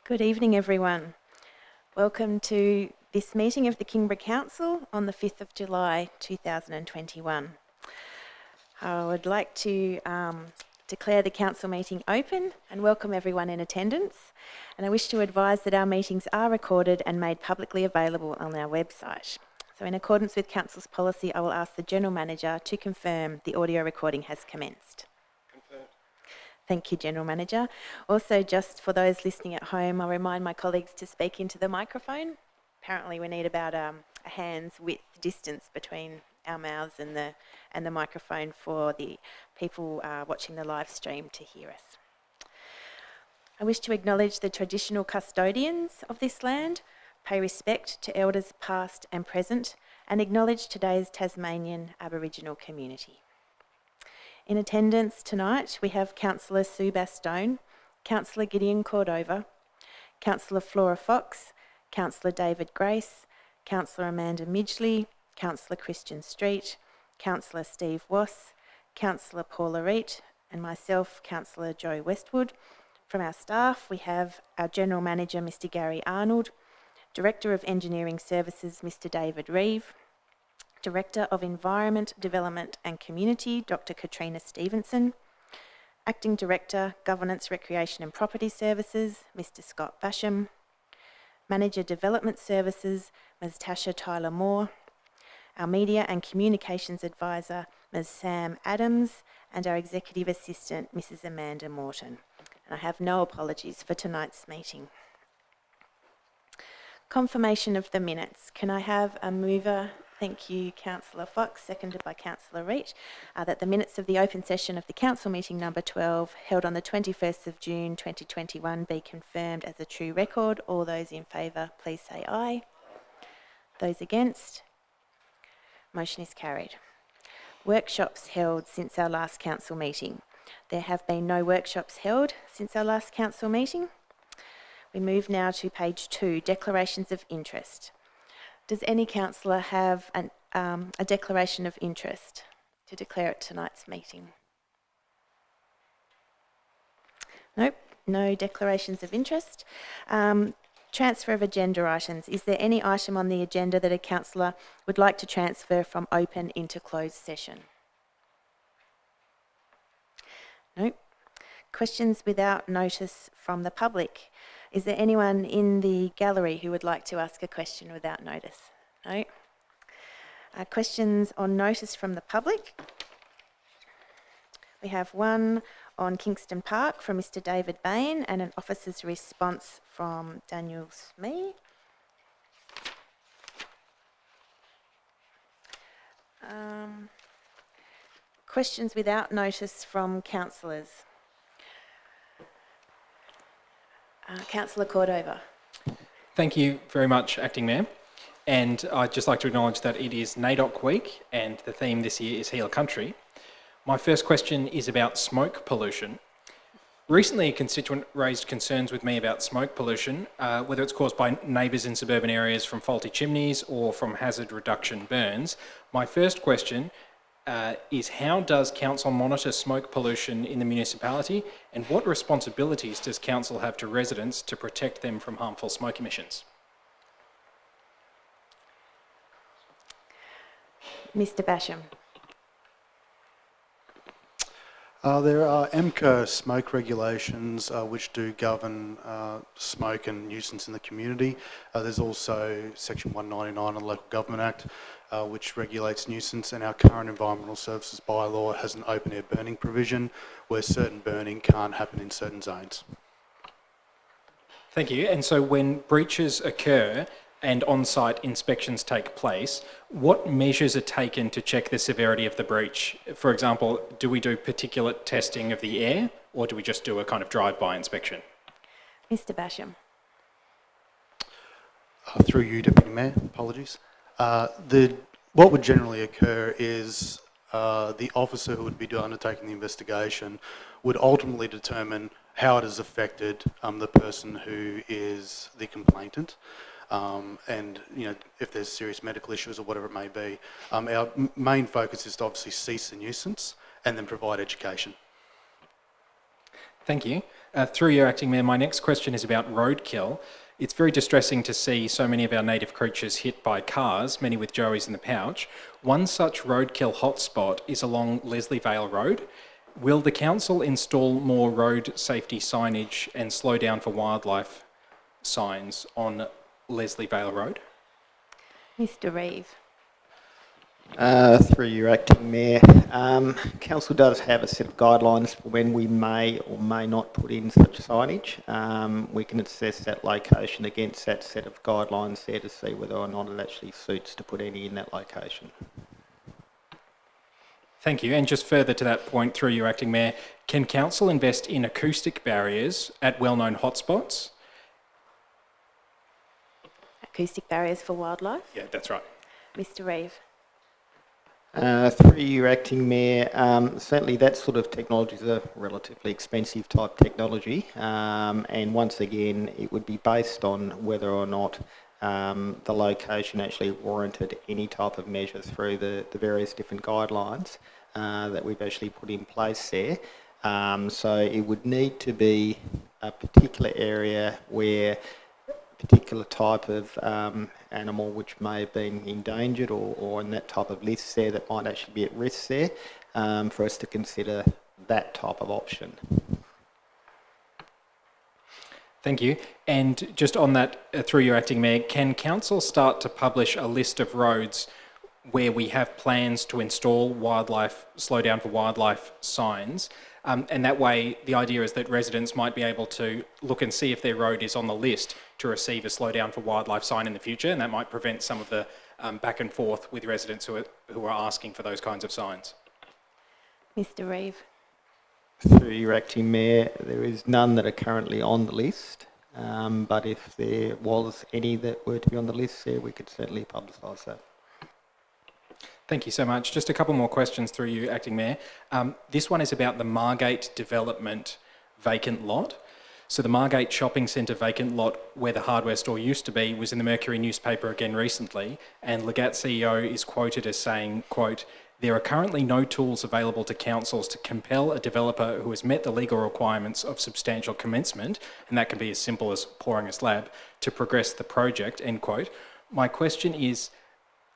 Good evening, everyone. Welcome to this meeting of the Kingborough Council on the 5th of July 2021. I would like to declare the council meeting open and welcome everyone in attendance. And I wish to advise that our meetings are recorded and made publicly available on our website. So in accordance with council's policy, I will ask the General Manager to confirm the audio recording has commenced. Thank you, General Manager. Also, just for those listening at home, I'll remind my colleagues to speak into the microphone. Apparently we need about a hand's width distance between our mouths and the microphone for the people watching the live stream to hear us. I wish to acknowledge the traditional custodians of this land, pay respect to elders past and present, and acknowledge today's Tasmanian Aboriginal community. In attendance tonight, we have Councillor Sue Bastone, Councillor Gideon Cordova, Councillor Flora Fox, Councillor David Grace, Councillor Amanda Midgley, Councillor Christian Street, Councillor Steve Wass, Councillor Paula Reet, and myself, Councillor Joe Westwood. From our staff, we have our General Manager, Mr. Gary Arnold, Director of Engineering Services, Mr. David Reeve, Director of Environment, Development and Community, Dr. Katrina Stevenson, Acting Director, Governance, Recreation and Property Services, Mr. Scott Basham, Manager Development Services, Ms. Tasha Tyler Moore, our Media and Communications Advisor, Ms. Sam Adams, and our Executive Assistant, Mrs. Amanda Morton. And I have no apologies for tonight's meeting. Confirmation of the minutes. Can I have a mover? Thank you, Councillor Fox, seconded by Councillor Reet, that the minutes of the open session of the Council meeting number 12, held on the 21st of June 2021, be confirmed as a true record. All those in favour, please say aye. Those against? Motion is carried. Workshops held since our last Council meeting. There have been no workshops held since our last Council meeting. We move now to page 2, Declarations of Interest. Does any councillor have a declaration of interest to declare at tonight's meeting? Nope, no declarations of interest. Transfer of agenda items. Is there any item on the agenda that a councillor would like to transfer from open into closed session? Nope. Questions without notice from the public. Is there anyone in the gallery who would like to ask a question without notice? No? Questions on notice from the public. We have one on Kingston Park from Mr. David Bain and an officer's response from Daniel Smee. Questions without notice from councillors. Councillor Cordova. Thank you very much, Acting Mayor. And I'd just like to acknowledge that it is NAIDOC Week and the theme this year is Heal Country. My first question is about smoke pollution. Recently, a constituent raised concerns with me about smoke pollution, whether it's caused by neighbours in suburban areas from faulty chimneys or from hazard reduction burns. My first question is how does council monitor smoke pollution in the municipality, and what responsibilities does council have to residents to protect them from harmful smoke emissions? Mr. Basham. There are MCO smoke regulations which do govern smoke and nuisance in the community. There's also Section 199 of the Local Government Act which regulates nuisance, and our current Environmental Services bylaw has an open air burning provision where certain burning can't happen in certain zones. Thank you. And so when breaches occur and on-site inspections take place, what measures are taken to check the severity of the breach? For example, do we do particulate testing of the air, or do we just do a kind of drive-by inspection? Mr. Basham. Through you, Deputy Mayor, apologies. What would generally occur is the officer who would be undertaking the investigation would ultimately determine how it has affected the person who is the complainant. And if there's serious medical issues or whatever it may be. Our main focus is to obviously cease the nuisance and then provide education. Thank you. Through you, Acting Mayor, my next question is about roadkill. It's very distressing to see so many of our native creatures hit by cars, many with joeys in the pouch. One such roadkill hotspot is along Leslie Vale Road. Will the council install more road safety signage and slow down for wildlife signs on Leslie Vale Road? Mr Reeve. Through your Acting Mayor, Council does have a set of guidelines for when we may or may not put in such signage. We can assess that location against that set of guidelines there to see whether or not it actually suits to put any in that location. Thank you. And just further to that point, through your Acting Mayor, can Council invest in acoustic barriers at well-known hotspots? Acoustic barriers for wildlife. Yeah, that's right. Mr Reeve. Through your Acting Mayor, certainly that sort of technology is a relatively expensive type technology, and once again it would be based on whether or not the location actually warranted any type of measure through the various different guidelines that we've actually put in place there. So it would need to be a particular area where particular type of animal which may have been endangered or in that type of list there that might actually be at risk there for us to consider that type of option. Thank you. And just on that, through your Acting Mayor, can Council start to publish a list of roads where we have plans to install slow down for wildlife signs? And that way, the idea is that residents might be able to look and see if their road is on the list to receive a slow down for wildlife sign in the future, and that might prevent some of the back and forth with residents who are asking for those kinds of signs. Mr Reeve. Through your Acting Mayor, there is none that are currently on the list, but if there was any that were to be on the list there, we could certainly publicise that. Thank you so much. Just a couple more questions through you, Acting Mayor. This one is about the Margate development vacant lot. So the Margate Shopping Centre vacant lot where the hardware store used to be was in the Mercury newspaper again recently, and Legat CEO is quoted as saying, quote, "There are currently no tools available to councils to compel a developer who has met the legal requirements of substantial commencement," and that can be as simple as pouring a slab, "to progress the project," end quote. My question is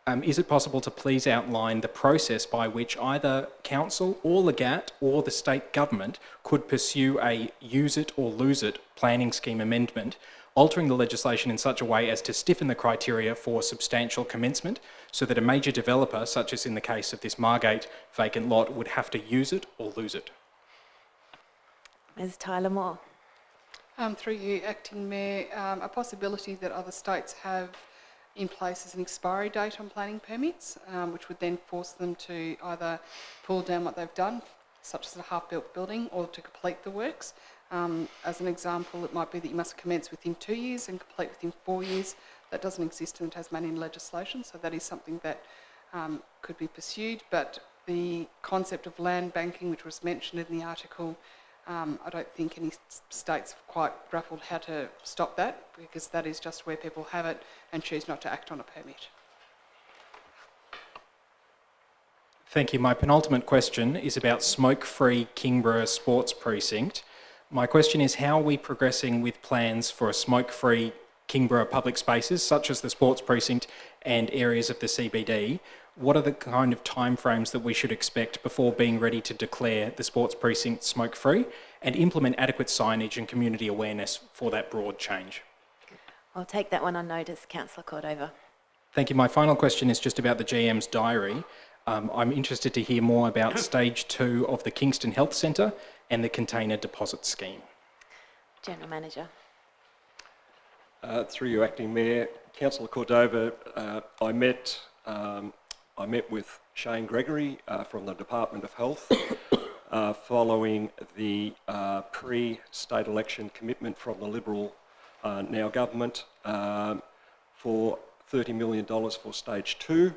it possible to please outline the process by which either council or Legat or the state government could pursue a use it or lose it planning scheme amendment, altering the legislation in such a way as to stiffen the criteria for substantial commencement so that a major developer, such as in the case of this Margate vacant lot, would have to use it or lose it? Ms Tyler Moore. Through you, Acting Mayor, a possibility that other states have in place is an expiry date on planning permits, which would then force them to either pull down what they've done, such as a half-built building, or to complete the works. As an example, it might be that you must commence within 2 years and complete within 4 years. That doesn't exist in the Tasmanian legislation, so that is something that could be pursued. But the concept of land banking, which was mentioned in the article, I don't think any states have quite grappled how to stop that, because that is just where people have it and choose not to act on a permit. Thank you. My penultimate question is about smoke-free Kingborough Sports Precinct. My question is, how are we progressing with plans for a smoke-free Kingborough public spaces, such as the sports precinct and areas of the CBD? What are the kind of timeframes that we should expect before being ready to declare the sports precinct smoke-free and implement adequate signage and community awareness for that broad change? I'll take that one on notice, Councillor Cordova. Thank you. My final question is just about the GM's diary. I'm interested to hear more about stage 2 of the Kingston Health Centre and the container deposit scheme. General Manager. Through you, Acting Mayor, Councillor Cordova, I met with Shane Gregory from the Department of Health following the pre-state election commitment from the Liberal now government for $30 million for stage 2.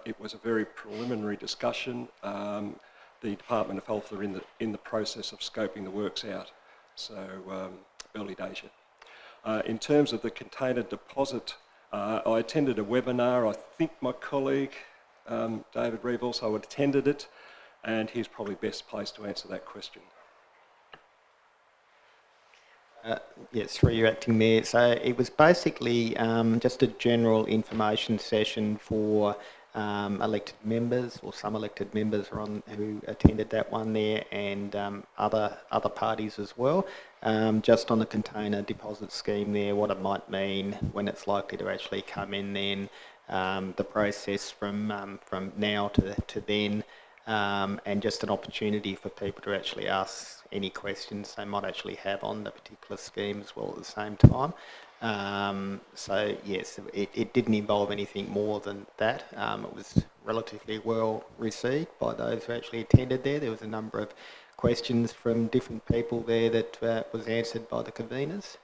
It was a very preliminary discussion. The Department of Health are in the process of scoping the works out, so early days yet. In terms of the container deposit, I attended a webinar. I think my colleague David Reeve also attended it, and he's probably best placed to answer that question. Yes, through you, Acting Mayor. So it was basically just a general information session for elected members, or some elected members who attended that one there, and other parties as well. Just on the container deposit scheme there, what it might mean, when it's likely to actually come in, then the process from now to then. And just an opportunity for people to actually ask any questions they might actually have on the particular scheme as well at the same time. So yes, it didn't involve anything more than that. It was relatively well received by those who actually attended there. There was a number of questions from different people there that was answered by the conveners.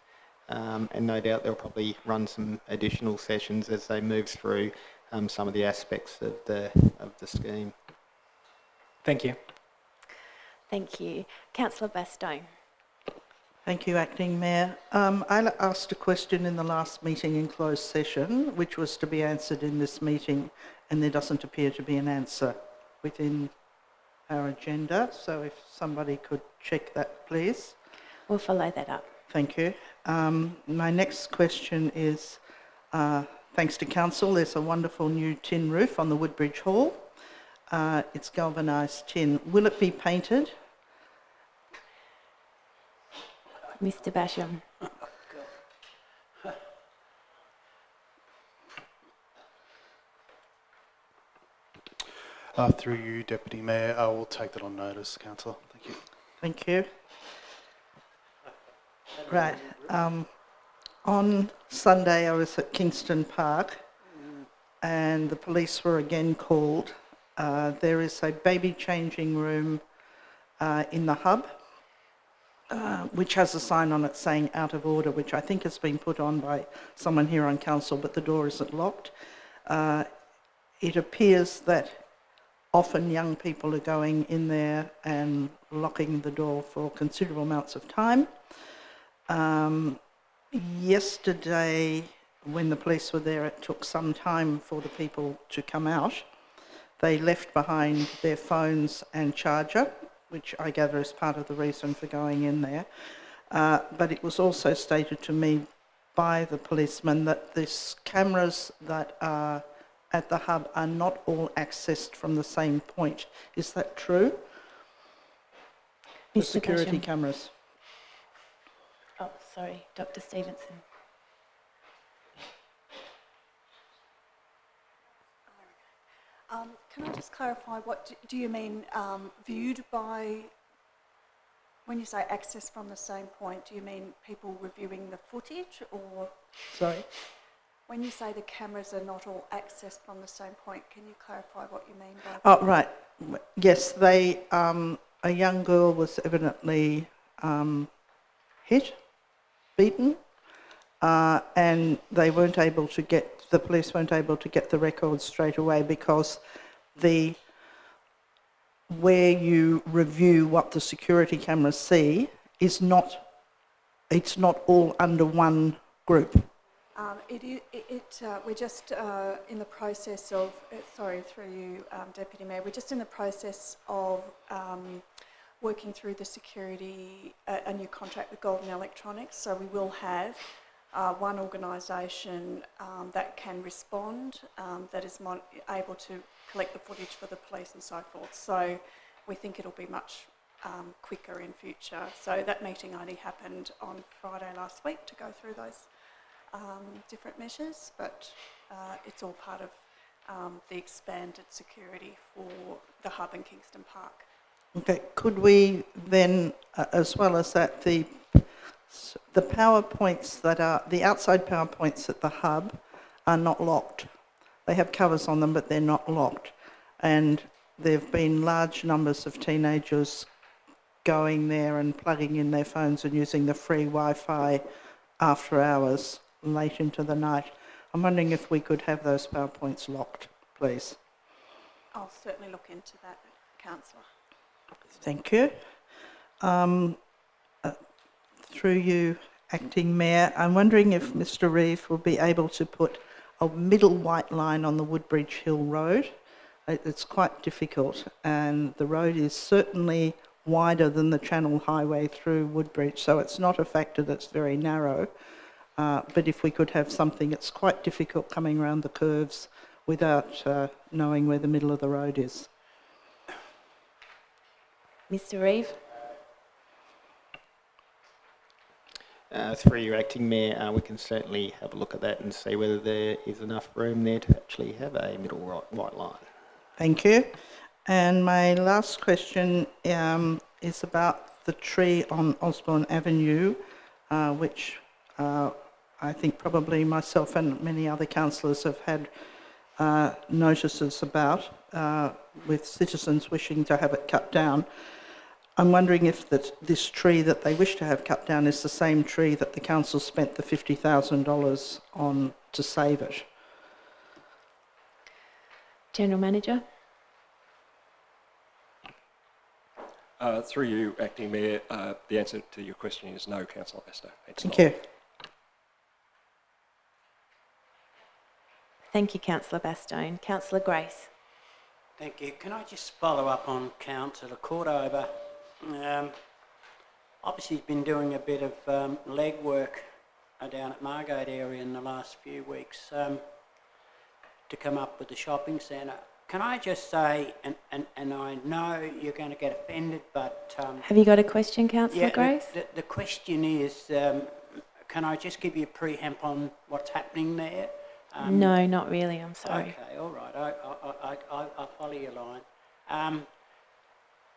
And no doubt they'll probably run some additional sessions as they move through some of the aspects of the scheme. Thank you. Thank you. Councillor Bastogne. Thank you, Acting Mayor. I asked a question in the last meeting in closed session, which was to be answered in this meeting, and there doesn't appear to be an answer within our agenda. So if somebody could check that, please. We'll follow that up. Thank you. My next question is, thanks to Council, there's a wonderful new tin roof on the Woodbridge Hall. It's galvanised tin. Will it be painted? Mr Basham. Through you, Deputy Mayor, I will take that on notice, Councillor. Thank you. Thank you. Right. On Sunday, I was at Kingston Park, and the police were again called. There is a baby changing room in the hub, which has a sign on it saying out of order, which I think has been put on by someone here on council, but the door isn't locked. It appears that often young people are going in there and locking the door for considerable amounts of time. Yesterday, when the police were there, it took some time for the people to come out. They left behind their phones and charger, which I gather is part of the reason for going in there. But it was also stated to me by the policeman that these cameras that are at the hub are not all accessed from the same point. Is that true? The security cameras. Oh, sorry, Dr Stevenson. Can I just clarify, what do you mean viewed by, when you say access from the same point, do you mean people reviewing the footage, or? Sorry? When you say the cameras are not all accessed from the same point, can you clarify what you mean by that? Oh, right. Yes, they, a young girl was evidently hit, beaten, and they weren't able to get, the police weren't able to get the records straight away because where you review what the security cameras see is not, it's not all under one group. We're just in the process of, sorry, through you, Deputy Mayor, we're just in the process of working through the security, a new contract with Golden Electronics, so we will have one organisation that can respond, that is able to collect the footage for the police and so forth. So we think it'll be much quicker in future. So that meeting only happened on Friday last week to go through those different measures, but it's all part of the expanded security for the hub in Kingston Park. Okay, could we then, as well as that, the power points that are, the outside power points at the hub are not locked. They have covers on them, but they're not locked. And there have been large numbers of teenagers going there and plugging in their phones and using the free Wi-Fi after hours, late into the night. I'm wondering if we could have those power points locked, please. I'll certainly look into that, Councillor. Thank you. Through you, Acting Mayor, I'm wondering if Mr Reeve will be able to put a middle white line on the Woodbridge Hill Road. It's quite difficult, and the road is certainly wider than the Channel Highway through Woodbridge, so it's not a factor that's very narrow. But if we could have something, it's quite difficult coming around the curves without knowing where the middle of the road is. Mr. Reeve? Through your acting mayor, we can certainly have a look at that and see whether there is enough room there to actually have a middle white line. Thank you. And my last question is about the tree on Osborne Avenue, which I think probably myself and many other councillors have had notices about, with citizens wishing to have it cut down. I'm wondering if this tree that they wish to have cut down is the same tree that the council spent the $50,000 on to save it. General Manager? Through you, Acting Mayor, the answer to your question is no, Councillor Bastow. Thank you. Thank you, Councillor Bastone. Councillor Grace? Thank you. Can I just follow up on Councillor Cordover? Obviously, he's been doing a bit of legwork down at Margate area in the last few weeks to come up with the shopping centre. Can I just say, and I know you're going to get offended, but... Have you got a question, Councillor Grace? The question is, can I just give you a preamp on what's happening there? No, not really, I'm sorry. Okay, all right, I'll follow your line.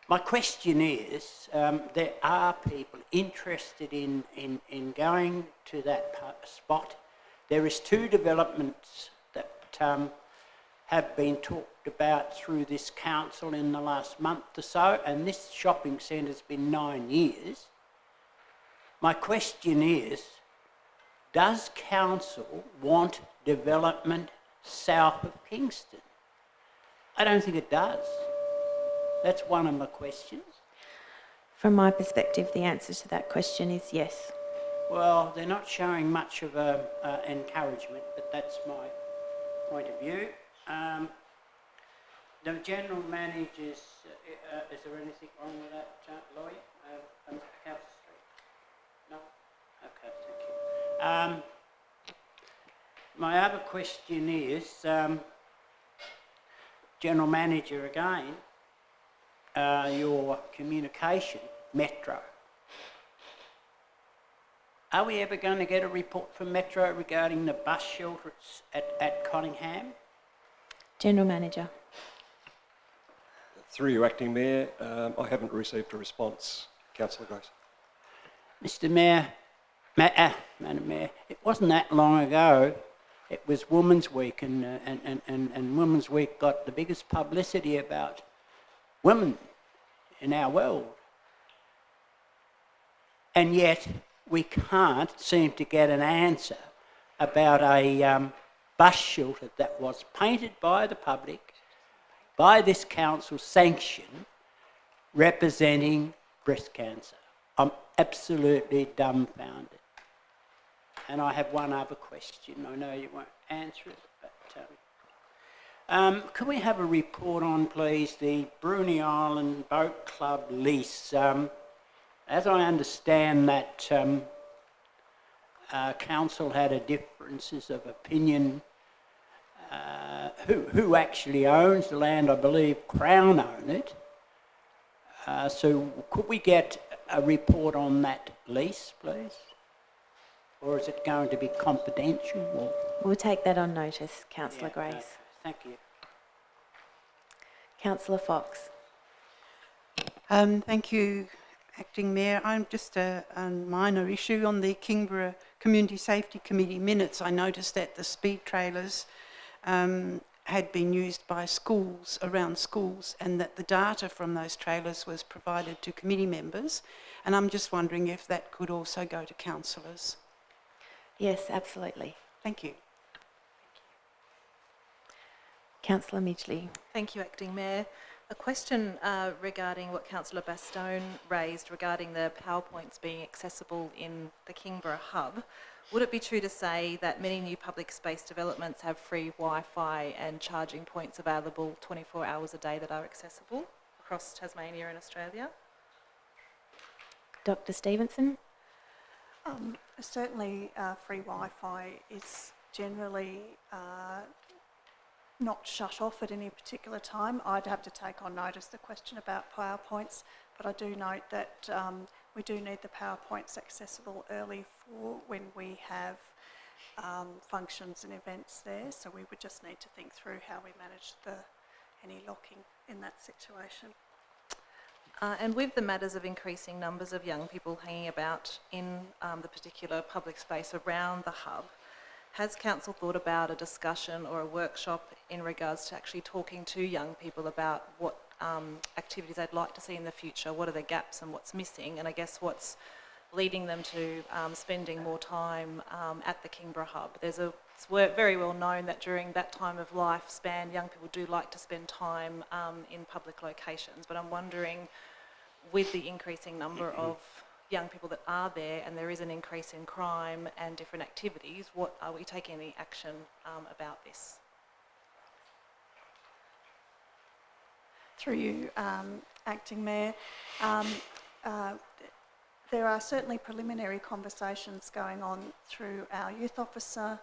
My question is, there are people interested in going to that spot. There is 2 developments that have been talked about through this council in the last month or so, and this shopping centre's been 9 years. My question is, does council want development south of Kingston? I don't think it does. That's one of my questions. From my perspective, the answer to that question is yes. Well, they're not showing much of encouragement, but that's my point of view. The General Manager's, is there anything wrong with that, lawyer? Council Street? No? Okay, thank you. My other question is, General Manager again, your communication, Metro. Are we ever going to get a report from Metro regarding the bus shelters at Conningham? General Manager. Through you, Acting Mayor, I haven't received a response, Councillor Grace. Mr. Mayor, Madam Mayor, it wasn't that long ago. It was Women's Week, and Women's Week got the biggest publicity about women in our world. And yet we can't seem to get an answer about a bus shelter that was painted by the public, by this council's sanction, representing breast cancer. I'm absolutely dumbfounded. And I have one other question. I know you won't answer it, but can we have a report on, please, the Bruny Island Boat Club lease? As I understand that council had a differences of opinion. Who actually owns the land? I believe Crown own it. So could we get a report on that lease, please? Or is it going to be confidential? Or? We'll take that on notice, Councillor Grace. Okay. Thank you. Councillor Fox. Thank you, Acting Mayor. I'm just a minor issue on the Kingborough Community Safety Committee minutes. I noticed that the speed trailers had been used by schools, around schools, and that the data from those trailers was provided to committee members. And I'm just wondering if that could also go to councillors. Yes, absolutely. Thank you. Councillor Midgley. Thank you, Acting Mayor. A question regarding what Councillor Bastone raised regarding the PowerPoints being accessible in the Kingborough hub. Would it be true to say that many new public space developments have free Wi-Fi and charging points available 24 hours a day that are accessible across Tasmania and Australia? Dr. Stevenson? Certainly, free Wi-Fi is generally not shut off at any particular time. I'd have to take on notice the question about PowerPoints, but I do note that we do need the PowerPoints accessible early for when we have functions and events there, so we would just need to think through how we manage any locking in that situation. And with the matters of increasing numbers of young people hanging about in the particular public space around the hub, has Council thought about a discussion or a workshop in regards to actually talking to young people about what activities they'd like to see in the future, what are the gaps and what's missing, and I guess what's leading them to spending more time at the Kingborough hub? It's very well known that during that time of lifespan, young people do like to spend time in public locations, but I'm wondering, with the increasing number of young people that are there and there is an increase in crime and different activities, what are we taking any action about this? Through you, Acting Mayor, there are certainly preliminary conversations going on through our youth officer,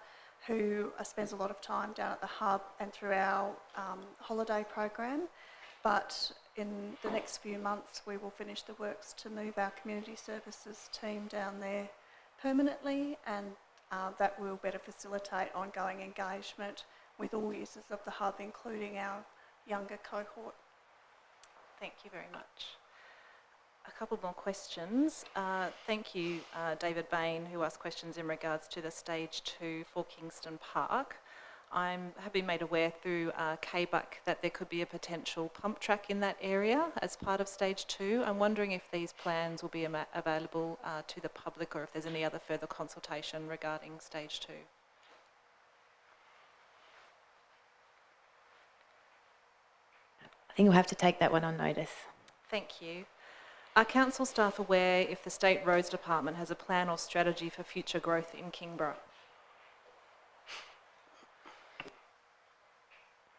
who spends a lot of time down at the hub, and through our holiday program. But in the next few months, we will finish the works to move our community services team down there permanently, and that will better facilitate ongoing engagement with all users of the hub, including our younger cohort. Thank you very much. A couple more questions. Thank you, David Bain, who asked questions in regards to the Stage 2 for Kingston Park. I have been made aware through KBUC that there could be a potential pump track in that area as part of Stage 2. I'm wondering if these plans will be available to the public, or if there's any other further consultation regarding Stage 2. I think we'll have to take that one on notice. Thank you. Are council staff aware if the State Roads Department has a plan or strategy for future growth in Kingborough?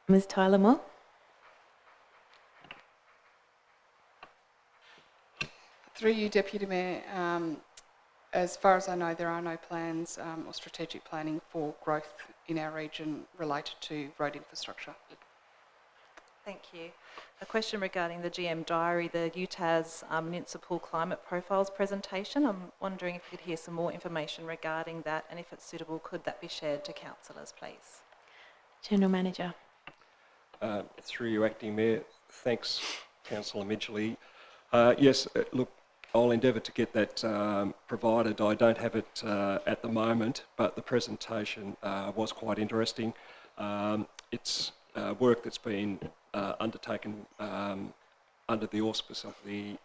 Ms. Tyler-Moore? Through you, Deputy Mayor, as far as I know, there are no plans or strategic planning for growth in our region related to road infrastructure. Thank you. A question regarding the GM diary, the UTAS Municipal Climate Profiles presentation. I'm wondering if we could hear some more information regarding that, and if it's suitable, could that be shared to councillors, please? General Manager. Through you, Acting Mayor, thanks, Councillor Midgley. Yes, look, I'll endeavour to get that provided. I don't have it at the moment, but the presentation was quite interesting. It's work that's been undertaken under the auspice of the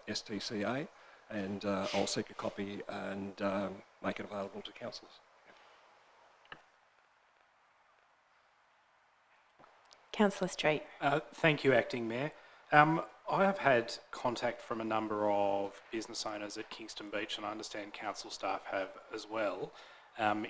STCA, and I'll seek a copy and make it available to councillors. Councillor Street. Thank you, Acting Mayor. I have had contact from a number of business owners at Kingston Beach, and I understand council staff have as well,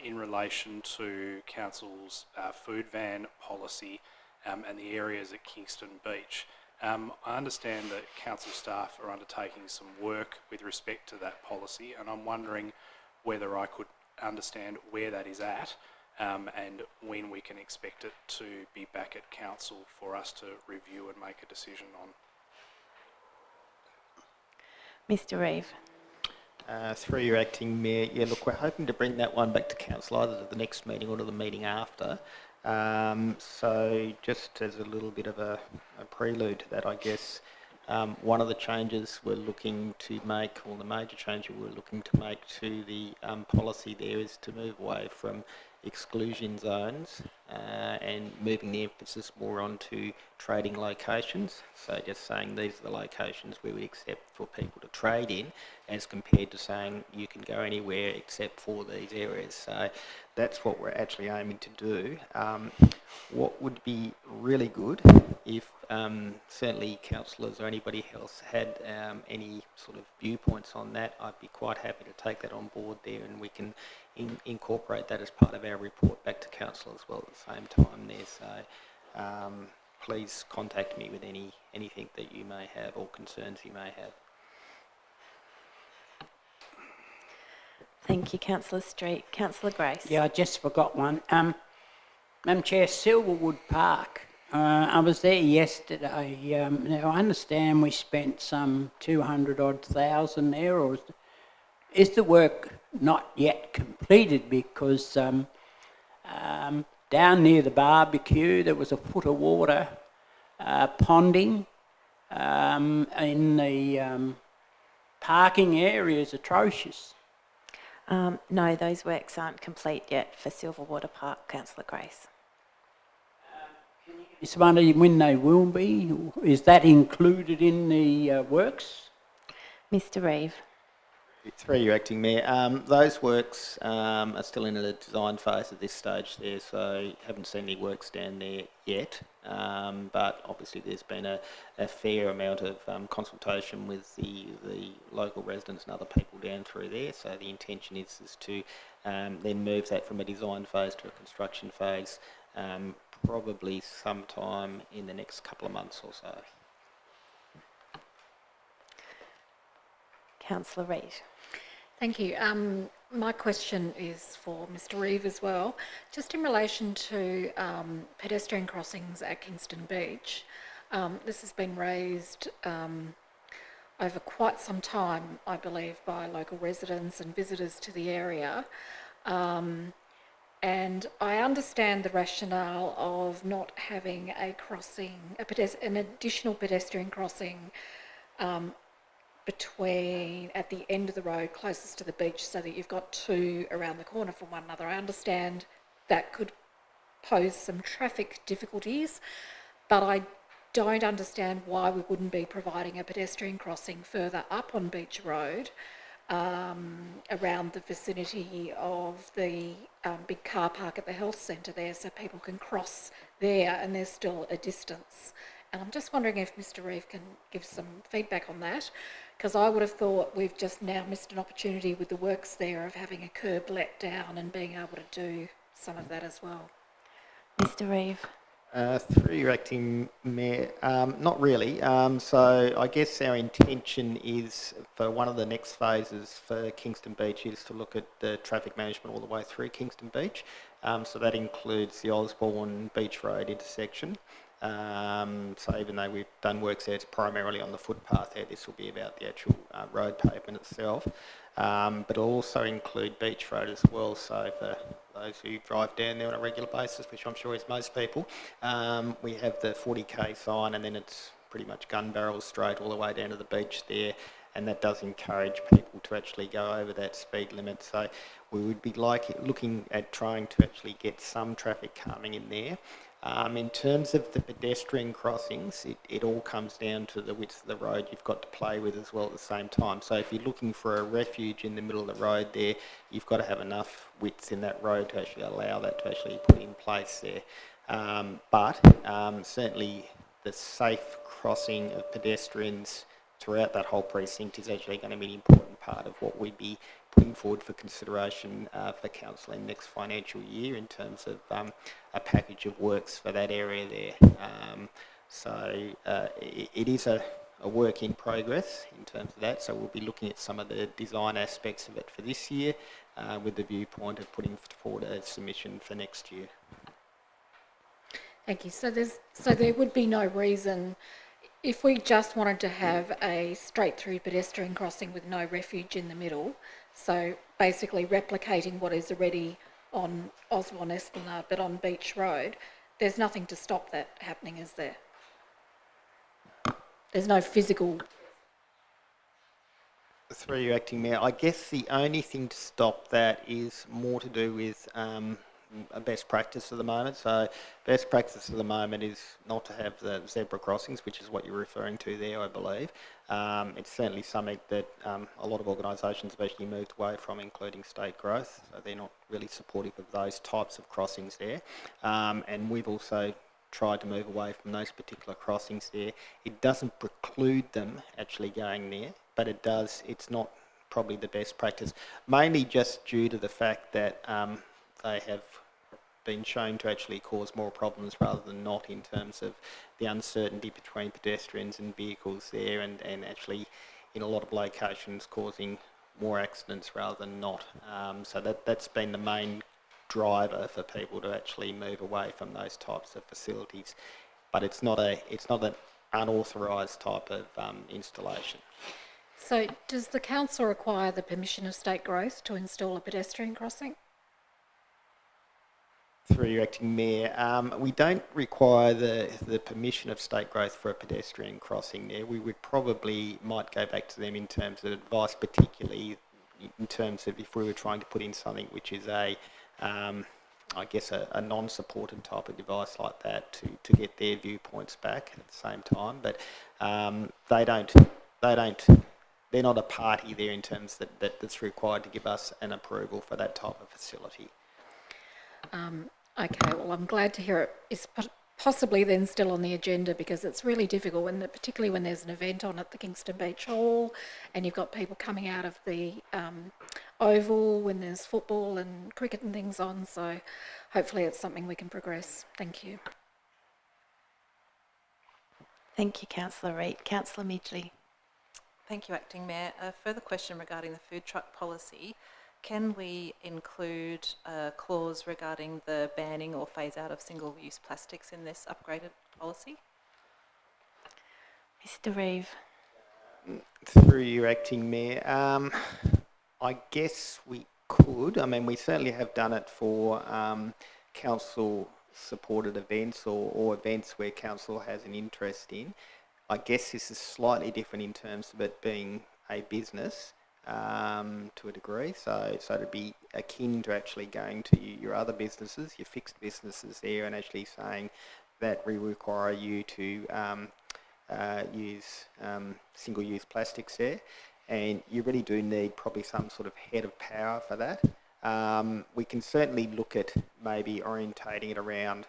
in relation to council's food van policy and the areas at Kingston Beach. I understand that council staff are undertaking some work with respect to that policy, and I'm wondering whether I could understand where that is at and when we can expect it to be back at council for us to review and make a decision on. Mr. Reeve. Through your Acting Mayor, yeah, look, we're hoping to bring that one back to council either to the next meeting or to the meeting after. So just as a little bit of a prelude to that, I guess, one of the changes we're looking to make, or the major change we're looking to make to the policy there, is to move away from exclusion zones and moving the emphasis more onto trading locations. So just saying these are the locations where we accept for people to trade in, as compared to saying you can go anywhere except for these areas. So that's what we're actually aiming to do. What would be really good if certainly councillors or anybody else had any sort of viewpoints on that, I'd be quite happy to take that on board there, and we can incorporate that as part of our report back to council as well at the same time there. So please contact me with anything that you may have or concerns you may have. Thank you, Councillor Street. Councillor Grace. Yeah, I just forgot one. Madam Chair, Silverwood Park. I was there yesterday. Now, I understand we spent some 200-odd thousand there, or is the work not yet completed? Because down near the barbecue, there was a foot of water ponding in the parking area is atrocious. No, those works aren't complete yet for Silverwater Park, Councillor Grace. Just wondering when they will be. Is that included in the works? Mr Reeve. Through you, Acting Mayor. Those works are still in the design phase at this stage there, so haven't seen any works down there yet. But obviously there's been a fair amount of consultation with the local residents and other people down through there, so the intention is to then move that from a design phase to a construction phase probably sometime in the next couple of months or so. Councillor Reid. Thank you. My question is for Mr Reeve as well. Just in relation to pedestrian crossings at Kingston Beach, this has been raised over quite some time, I believe, by local residents and visitors to the area. And I understand the rationale of not having a crossing, an additional pedestrian crossing at the end of the road closest to the beach, so that you've got two around the corner from one another. I understand that could pose some traffic difficulties, but I don't understand why we wouldn't be providing a pedestrian crossing further up on Beach Road around the vicinity of the big car park at the health centre there, so people can cross there and there's still a distance. And I'm just wondering if Mr Reeve can give some feedback on that, because I would have thought we've just now missed an opportunity with the works there of having a curb let down and being able to do some of that as well. Mr Reeve. Through your Acting Mayor, not really. So I guess our intention is for one of the next phases for Kingston Beach is to look at the traffic management all the way through Kingston Beach. So that includes the Osborne Beach Road intersection. So even though we've done works there, it's primarily on the footpath there. This will be about the actual road pavement itself. But it'll also include Beach Road as well. So for those who drive down there on a regular basis, which I'm sure is most people, we have the 40k sign, and then it's pretty much gun barrels straight all the way down to the beach there. And that does encourage people to actually go over that speed limit. So we would be looking at trying to actually get some traffic coming in there. In terms of the pedestrian crossings, it all comes down to the width of the road you've got to play with as well at the same time. So if you're looking for a refuge in the middle of the road there, you've got to have enough width in that road to actually allow that to actually put in place there. But certainly the safe crossing of pedestrians throughout that whole precinct is actually going to be an important part of what we'd be putting forward for consideration for council in next financial year in terms of a package of works for that area there. It is a work in progress in terms of that, so we'll be looking at some of the design aspects of it for this year with the viewpoint of putting forward a submission for next year. Thank you. So there would be no reason, if we just wanted to have a straight-through pedestrian crossing with no refuge in the middle, so basically replicating what is already on Osborne Esplanade but on Beach Road, there's nothing to stop that happening, is there? There's no physical... Through you, Acting Mayor, I guess the only thing to stop that is more to do with a best practice at the moment. So best practice at the moment is not to have the zebra crossings, which is what you're referring to there, I believe. It's certainly something that a lot of organisations have actually moved away from, including State Growth. So they're not really supportive of those types of crossings there. And we've also tried to move away from those particular crossings there. It doesn't preclude them actually going there, but it does. It's not probably the best practice, mainly just due to the fact that they have been shown to actually cause more problems rather than not, in terms of the uncertainty between pedestrians and vehicles there, and actually in a lot of locations causing more accidents rather than not. So that's been the main driver for people to actually move away from those types of facilities. But it's not an unauthorised type of installation. So does the council require the permission of State Growth to install a pedestrian crossing? Through your acting mayor, we don't require the permission of State Growth for a pedestrian crossing there. We would probably might go back to them in terms of advice, particularly in terms of if we were trying to put in something which is I guess a non-supported type of device like that to get their viewpoints back at the same time. But they're not a party there in terms that's required to give us an approval for that type of facility. Okay, well, I'm glad to hear it is possibly then still on the agenda, because it's really difficult, particularly when there's an event on at the Kingston Beach Hall and you've got people coming out of the oval when there's football and cricket and things on. So hopefully it's something we can progress. Thank you. Thank you, Councillor Reid. Councillor Midgley. Thank you, Acting Mayor. A further question regarding the food truck policy. Can we include a clause regarding the banning or phase out of single-use plastics in this upgraded policy? Mr. Reeve. Through your acting mayor, I guess we could. I mean, we certainly have done it for council-supported events or events where council has an interest in. I guess this is slightly different in terms of it being a business. To a degree, so to be akin to actually going to your other businesses, your fixed businesses there, and actually saying that we require you to use single-use plastics there, and you really do need probably some sort of head of power for that. We can certainly look at maybe orientating it around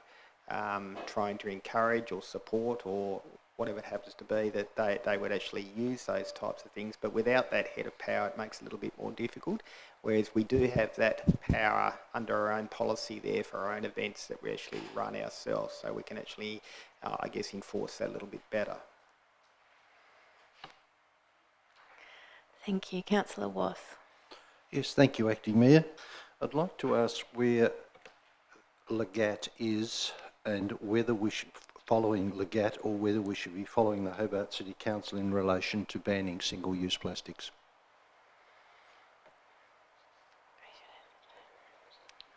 trying to encourage or support or whatever it happens to be, that they would actually use those types of things. But without that head of power, it makes it a little bit more difficult. Whereas we do have that power under our own policy there for our own events that we actually run ourselves. So we can actually, I guess, enforce that a little bit better. Thank you. Councillor Wath. Yes, thank you, Acting Mayor. I'd like to ask where Legat is and whether we should following Legat or whether we should be following the Hobart City Council in relation to banning single-use plastics.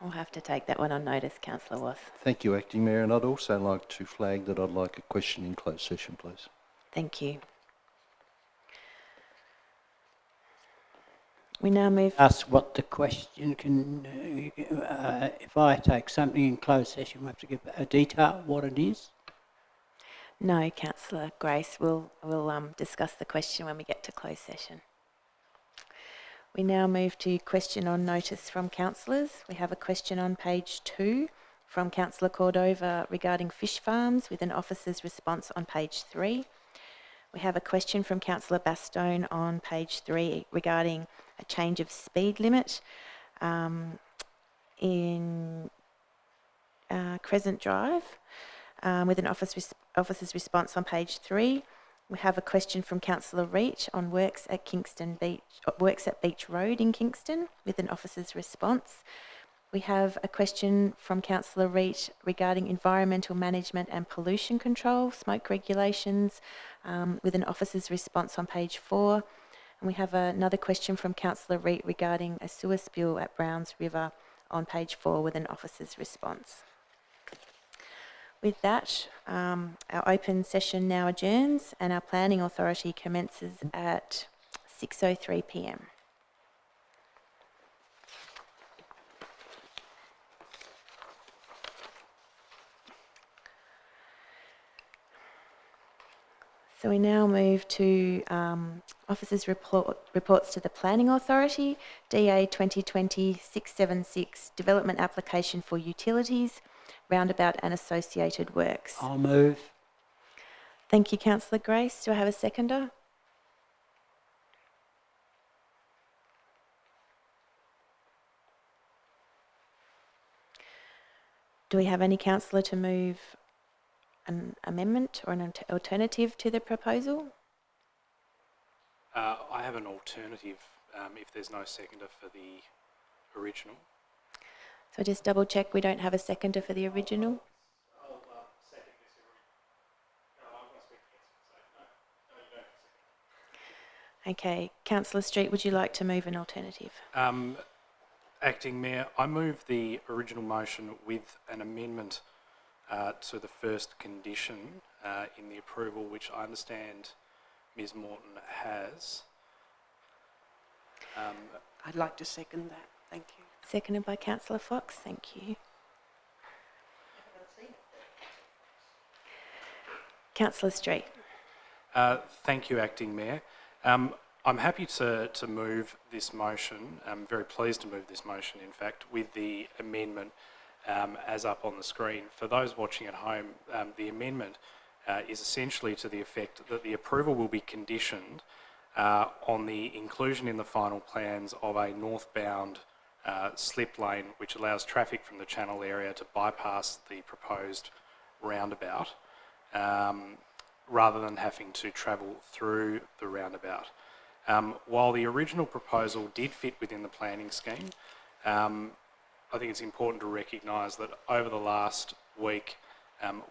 I'll have to take that one on notice, Councillor Wath. Thank you, Acting Mayor, and I'd also like to flag that I'd like a question in closed session, please. Thank you. We now move... Ask what the question can... if I take something in closed session, we have to give a detail what it is. No, Councillor Grace. We'll discuss the question when we get to closed session. We now move to question on notice from councillors. We have a question on page 2 from Councillor Cordova regarding fish farms with an officer's response on page 3. We have a question from Councillor Bastone on page 3 regarding a change of speed limit in Crescent Drive with an officer's response on page 3. We have a question from Councillor Reach on works at Beach Road in Kingston with an officer's response. We have a question from Councillor Reach regarding environmental management and pollution control, smoke regulations, with an officer's response on page 4. And we have another question from Councillor Reach regarding a sewer spill at Browns River on page 4 with an officer's response. With that, our open session now adjourns and our planning authority commences at 6:03 p.m. So we now move to officers' reports to the Planning Authority, DA 2020-676, Development Application for Utilities, Roundabout and Associated Works. I'll move. Thank you, Councillor Grace. Do I have a seconder? Do we have any councillor to move an amendment or an alternative to the proposal? I have an alternative if there's no seconder for the original. So just double check we don't have a seconder for the original. Okay, Councillor Street, would you like to move an alternative? Acting Mayor, I move the original motion with an amendment to the first condition in the approval, which I understand Ms Morton has. I'd like to second that. Thank you. Seconded by Councillor Fox, thank you. Councillor Street. Thank you, Acting Mayor. I'm happy to move this motion. I'm very pleased to move this motion, in fact, with the amendment as up on the screen. For those watching at home, the amendment is essentially to the effect that the approval will be conditioned on the inclusion in the final plans of a northbound slip lane which allows traffic from the Channel area to bypass the proposed roundabout rather than having to travel through the roundabout. While the original proposal did fit within the planning scheme, I think it's important to recognise that over the last week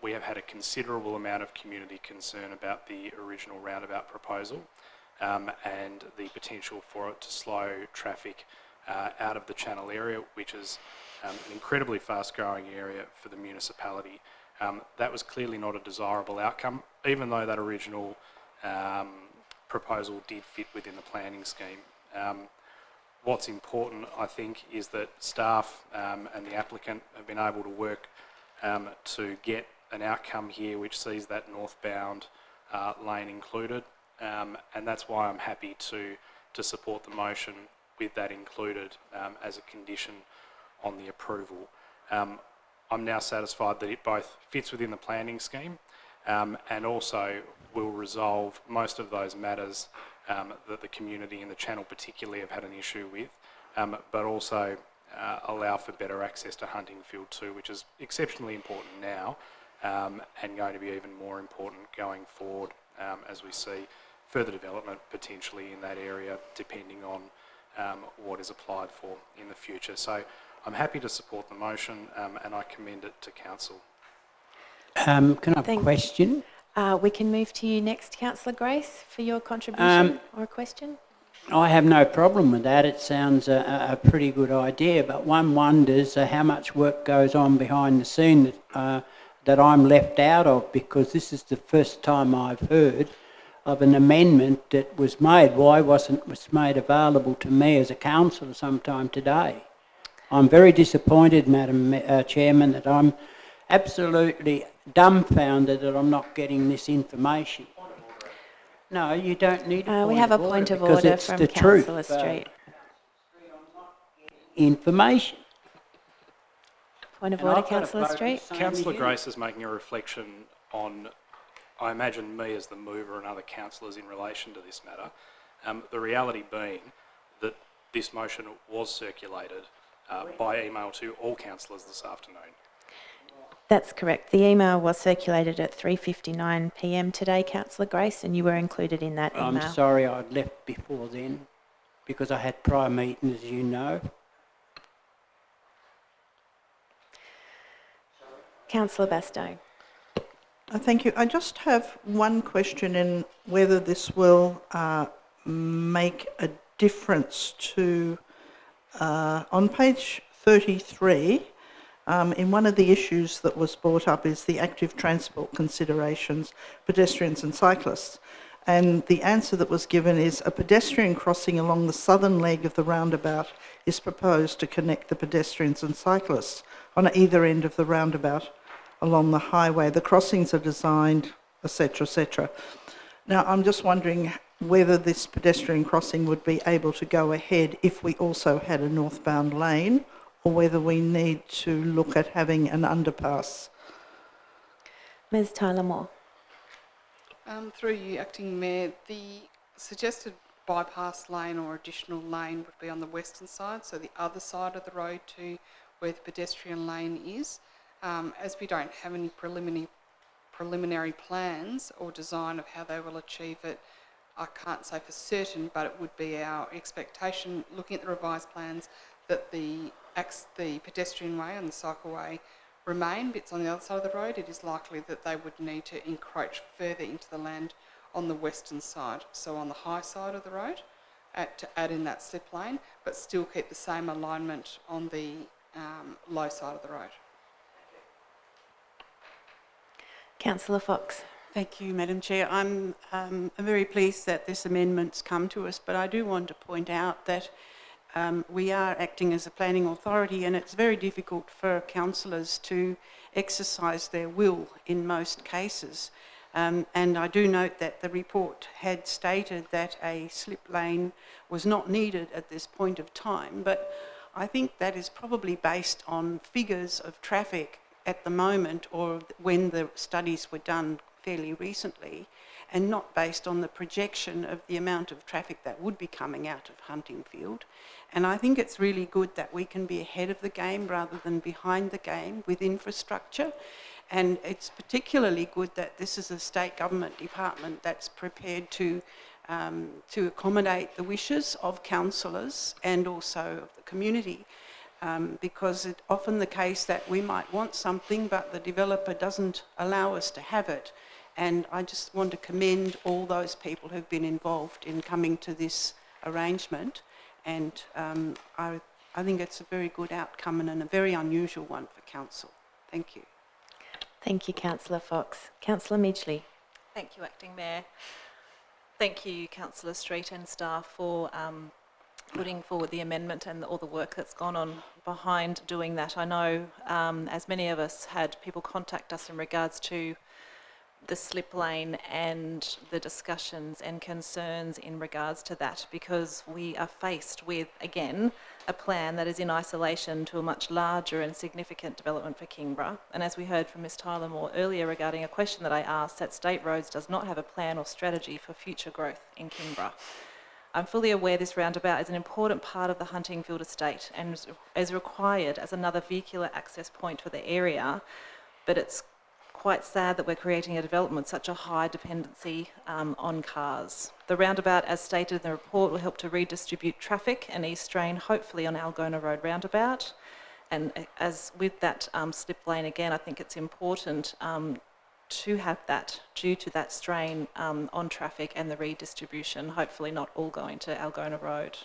we have had a considerable amount of community concern about the original roundabout proposal and the potential for it to slow traffic out of the Channel area, which is an incredibly fast-growing area for the municipality. That was clearly not a desirable outcome, even though that original proposal did fit within the planning scheme. What's important, I think, is that staff and the applicant have been able to work to get an outcome here which sees that northbound lane included, and that's why I'm happy to support the motion with that included as a condition on the approval. I'm now satisfied that it both fits within the planning scheme and also will resolve most of those matters that the community in the Channel particularly have had an issue with, but also allow for better access to Huntingfield too, which is exceptionally important now and going to be even more important going forward as we see further development potentially in that area depending on what is applied for in the future. So I'm happy to support the motion and I commend it to Council. Can I have a question? We can move to you next, Councillor Grace, for your contribution or a question. I have no problem with that. It sounds a pretty good idea, but one wonders how much work goes on behind the scene that I'm left out of, because this is the first time I've heard of an amendment that was made. Why wasn't it made available to me as a councillor sometime today? I'm very disappointed, Madam Chairman, that I'm absolutely dumbfounded that I'm not getting this information. No, you don't need a point we have a point of order from Councillor Street. Information. Point of order, Councillor Street. Councillor Grace is making a reflection on, I imagine, me as the mover and other councillors in relation to this matter. The reality being that this motion was circulated by email to all councillors this afternoon. That's correct. The email was circulated at 3:59 p.m. today, Councillor Grace, and you were included in that email. I'm sorry I'd left before then, because I had prior meetings, as you know. Councillor Bastow. Thank you. I just have one question in whether this will make a difference to, on page 33, in one of the issues that was brought up is the active transport considerations, pedestrians and cyclists. And the answer that was given is a pedestrian crossing along the southern leg of the roundabout is proposed to connect the pedestrians and cyclists on either end of the roundabout along the highway. The crossings are designed, etc., etc. Now, I'm just wondering whether this pedestrian crossing would be able to go ahead if we also had a northbound lane, or whether we need to look at having an underpass. Ms Tyler-Moore. Through you, Acting Mayor, the suggested bypass lane or additional lane would be on the western side, so the other side of the road to where the pedestrian lane is. As we don't have any preliminary plans or design of how they will achieve it, I can't say for certain, but it would be our expectation, looking at the revised plans, that the pedestrian way and the cycleway remain bits on the other side of the road. It is likely that they would need to encroach further into the land on the western side, so on the high side of the road, to add in that slip lane, but still keep the same alignment on the low side of the road. Councillor Fox. Thank you, Madam Chair. I'm very pleased that this amendment's come to us, but I do want to point out that we are acting as a planning authority, and it's very difficult for councillors to exercise their will in most cases. And I do note that the report had stated that a slip lane was not needed at this point of time, but I think that is probably based on figures of traffic at the moment, or when the studies were done fairly recently, and not based on the projection of the amount of traffic that would be coming out of Huntingfield. And I think it's really good that we can be ahead of the game rather than behind the game with infrastructure. And it's particularly good that this is a state government department that's prepared to accommodate the wishes of councillors and also of the community. Because it's often the case that we might want something, but the developer doesn't allow us to have it. And I just want to commend all those people who've been involved in coming to this arrangement. And I think it's a very good outcome and a very unusual one for council. Thank you. Thank you, Councillor Fox. Councillor Midgley. Thank you, Acting Mayor. Thank you, Councillor Street and staff, for putting forward the amendment and all the work that's gone on behind doing that. I know, as many of us had people contact us in regards to the slip lane and the discussions and concerns in regards to that, because we are faced with, again, a plan that is in isolation to a much larger and significant development for Kingborough. And as we heard from Ms Tyler Moore earlier regarding a question that I asked, that State Roads does not have a plan or strategy for future growth in Kingborough. I'm fully aware this roundabout is an important part of the Huntingfield estate and is required as another vehicular access point for the area, but it's quite sad that we're creating a development with such a high dependency on cars. The roundabout, as stated in the report, will help to redistribute traffic and ease strain, hopefully on Algona Road roundabout. And as with that slip lane, again, I think it's important to have that due to that strain on traffic and the redistribution, hopefully not all going to Algona Road.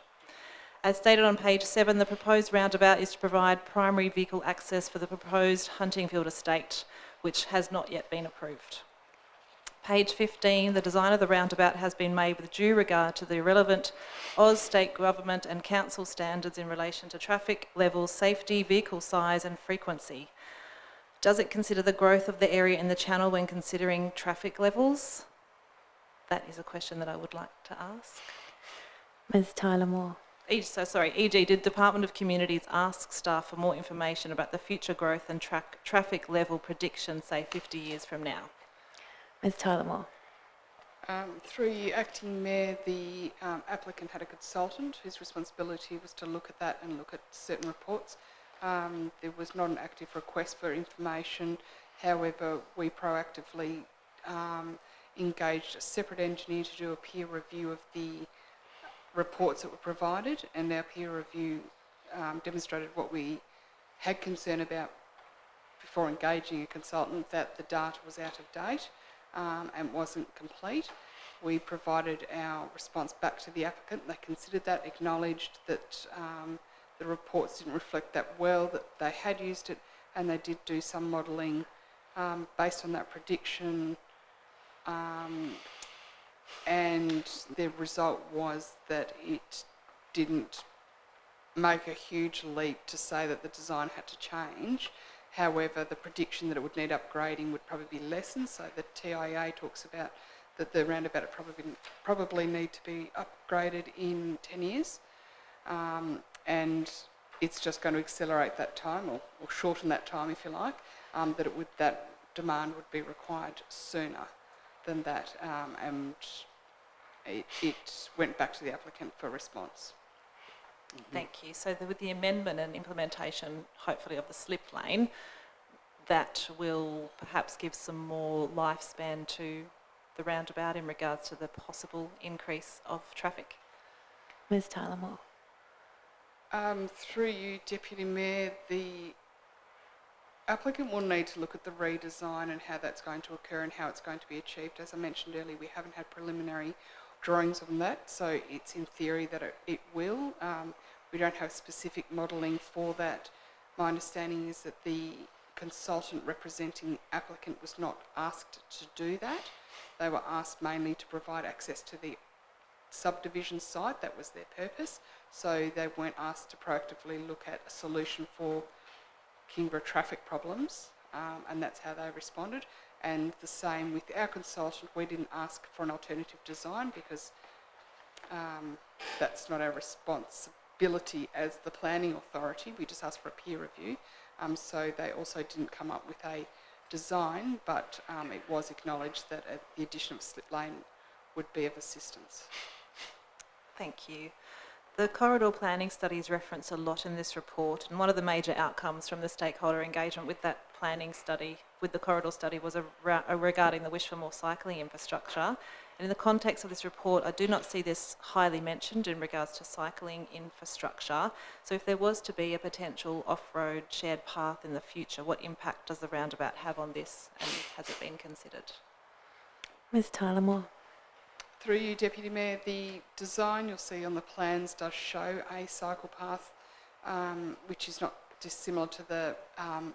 As stated on page 7, the proposed roundabout is to provide primary vehicle access for the proposed Huntingfield estate, which has not yet been approved. Page 15, the design of the roundabout has been made with due regard to the relevant Oz state government and council standards in relation to traffic levels, safety, vehicle size and frequency. Does it consider the growth of the area in the channel when considering traffic levels? That is a question that I would like to ask. Ms Tyler Moore. E.g., did Department of Communities ask staff for more information about the future growth and traffic level prediction, say 50 years from now? Ms Tyler Moore. Through you, Acting Mayor, the applicant had a consultant whose responsibility was to look at that and look at certain reports. There was not an active request for information. However, we proactively engaged a separate engineer to do a peer review of the reports that were provided, and our peer review demonstrated what we had concern about before engaging a consultant, that the data was out of date and wasn't complete. We provided our response back to the applicant. They considered that, acknowledged that the reports didn't reflect that well, that they had used it, and they did do some modelling based on that prediction. And the result was that it didn't make a huge leap to say that the design had to change. However, the prediction that it would need upgrading would probably be lessened. So the TIA talks about that the roundabout would probably need to be upgraded in 10 years. And it's just going to accelerate that time, or shorten that time, if you like, that demand would be required sooner than that, and it went back to the applicant for response. Thank you. So with the amendment and implementation, hopefully, of the slip lane, that will perhaps give some more lifespan to the roundabout in regards to the possible increase of traffic? Ms Tyler Moore. Through you, Deputy Mayor, the applicant will need to look at the redesign and how that's going to occur and how it's going to be achieved. As I mentioned earlier, we haven't had preliminary drawings on that, so it's in theory that it will. We don't have specific modelling for that. My understanding is that the consultant representing the applicant was not asked to do that. They were asked mainly to provide access to the subdivision site. That was their purpose. So they weren't asked to proactively look at a solution for Kingborough traffic problems, and that's how they responded. And the same with our consultant, we didn't ask for an alternative design because that's not our responsibility as the planning authority. We just asked for a peer review. So they also didn't come up with a design, but it was acknowledged that the addition of a slip lane would be of assistance. Thank you. The corridor planning studies reference a lot in this report, and one of the major outcomes from the stakeholder engagement with that planning study, with the corridor study, was regarding the wish for more cycling infrastructure. And in the context of this report, I do not see this highly mentioned in regards to cycling infrastructure. So if there was to be a potential off-road shared path in the future, what impact does the roundabout have on this, and has it been considered? Ms Tyler Moore. Through you, Deputy Mayor, the design you'll see on the plans does show a cycle path, which is not dissimilar to the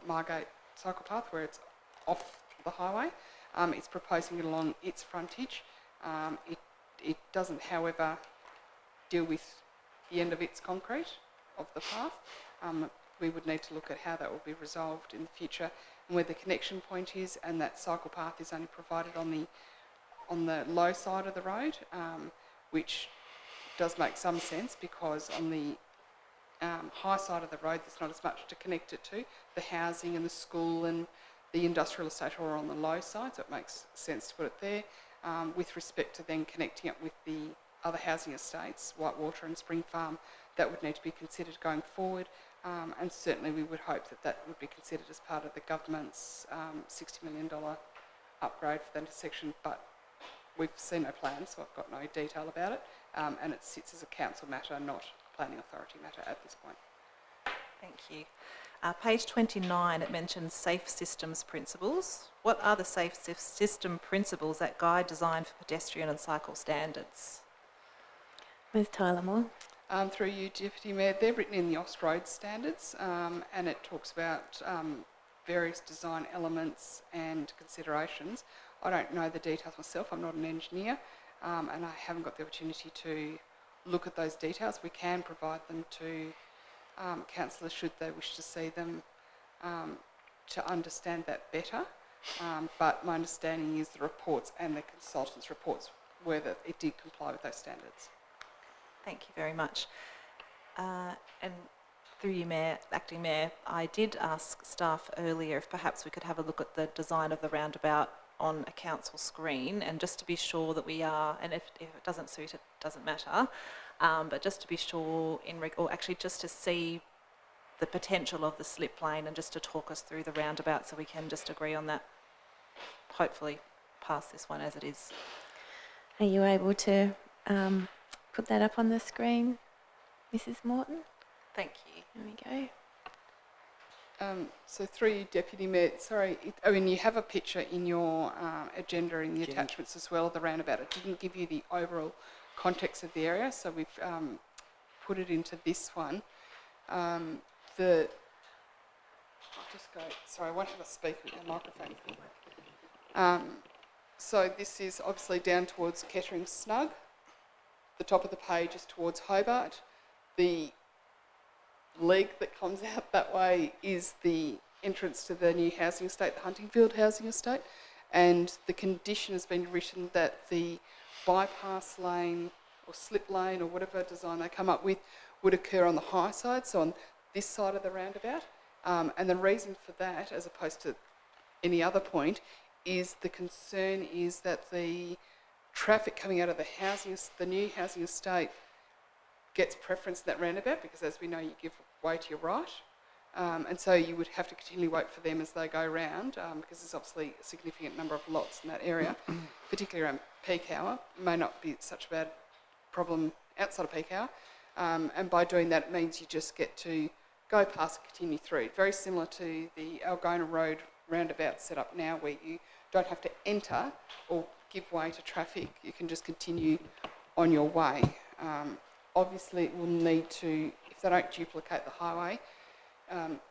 Margate cycle path where it's off the highway. It's proposing it along its frontage. It doesn't, however, deal with the end of its concrete of the path. We would need to look at how that will be resolved in the future and where the connection point is, and that cycle path is only provided on the low side of the road, which does make some sense because on the high side of the road there's not as much to connect it to. The housing and the school and the industrial estate are on the low side, so it makes sense to put it there. With respect to then connecting it with the other housing estates, Whitewater and Spring Farm, that would need to be considered going forward, and certainly we would hope that that would be considered as part of the government's $60 million upgrade for the intersection, but we've seen no plans, so I've got no detail about it, and it sits as a council matter, not a planning authority matter at this point. Thank you. Page 29, it mentions safe systems principles. What are the safe system principles that guide design for pedestrian and cycle standards? Ms Tyler Moore. Through you, Deputy Mayor, they're written in the Ostroad standards, and it talks about various design elements and considerations. I don't know the details myself, I'm not an engineer, and I haven't got the opportunity to look at those details. We can provide them to councillors should they wish to see them to understand that better, but my understanding is the reports and the consultants' reports were that it did comply with those standards. Thank you very much. And through you, Mayor, Acting Mayor, I did ask staff earlier if perhaps we could have a look at the design of the roundabout on a council screen, and just to be sure that we are, and if it doesn't suit, it doesn't matter, but just to be sure, or actually just to see the potential of the slip lane and just to talk us through the roundabout so we can just agree on that, hopefully pass this one as it is. Are you able to put that up on the screen, Mrs Morton? Thank you. There we go. So through you, Deputy Mayor, sorry, you have a picture in your agenda in the attachments as well, the roundabout. It didn't give you the overall context of the area, so we've put it into this one. I'll just go, sorry, I won't have a speaker, a microphone. So this is obviously down towards Kettering Snug. The top of the page is towards Hobart. The leg that comes out that way is the entrance to the new housing estate, the Huntingfield housing estate, and the condition has been written that the bypass lane or slip lane or whatever design they come up with would occur on the high side, so on this side of the roundabout. And the reason for that, as opposed to any other point, is the concern is that the traffic coming out of the new housing estate gets preference in that roundabout, because as we know, you give way to your right, And so you would have to continually wait for them as they go round, because there's obviously a significant number of lots in that area, particularly around peak hour. It may not be such a bad problem outside of peak hour. And by doing that, it means you just get to go past and continue through. Very similar to the Algona Road roundabout set up now, where you don't have to enter or give way to traffic. You can just continue on your way. Obviously, it will need to, if they don't duplicate the highway,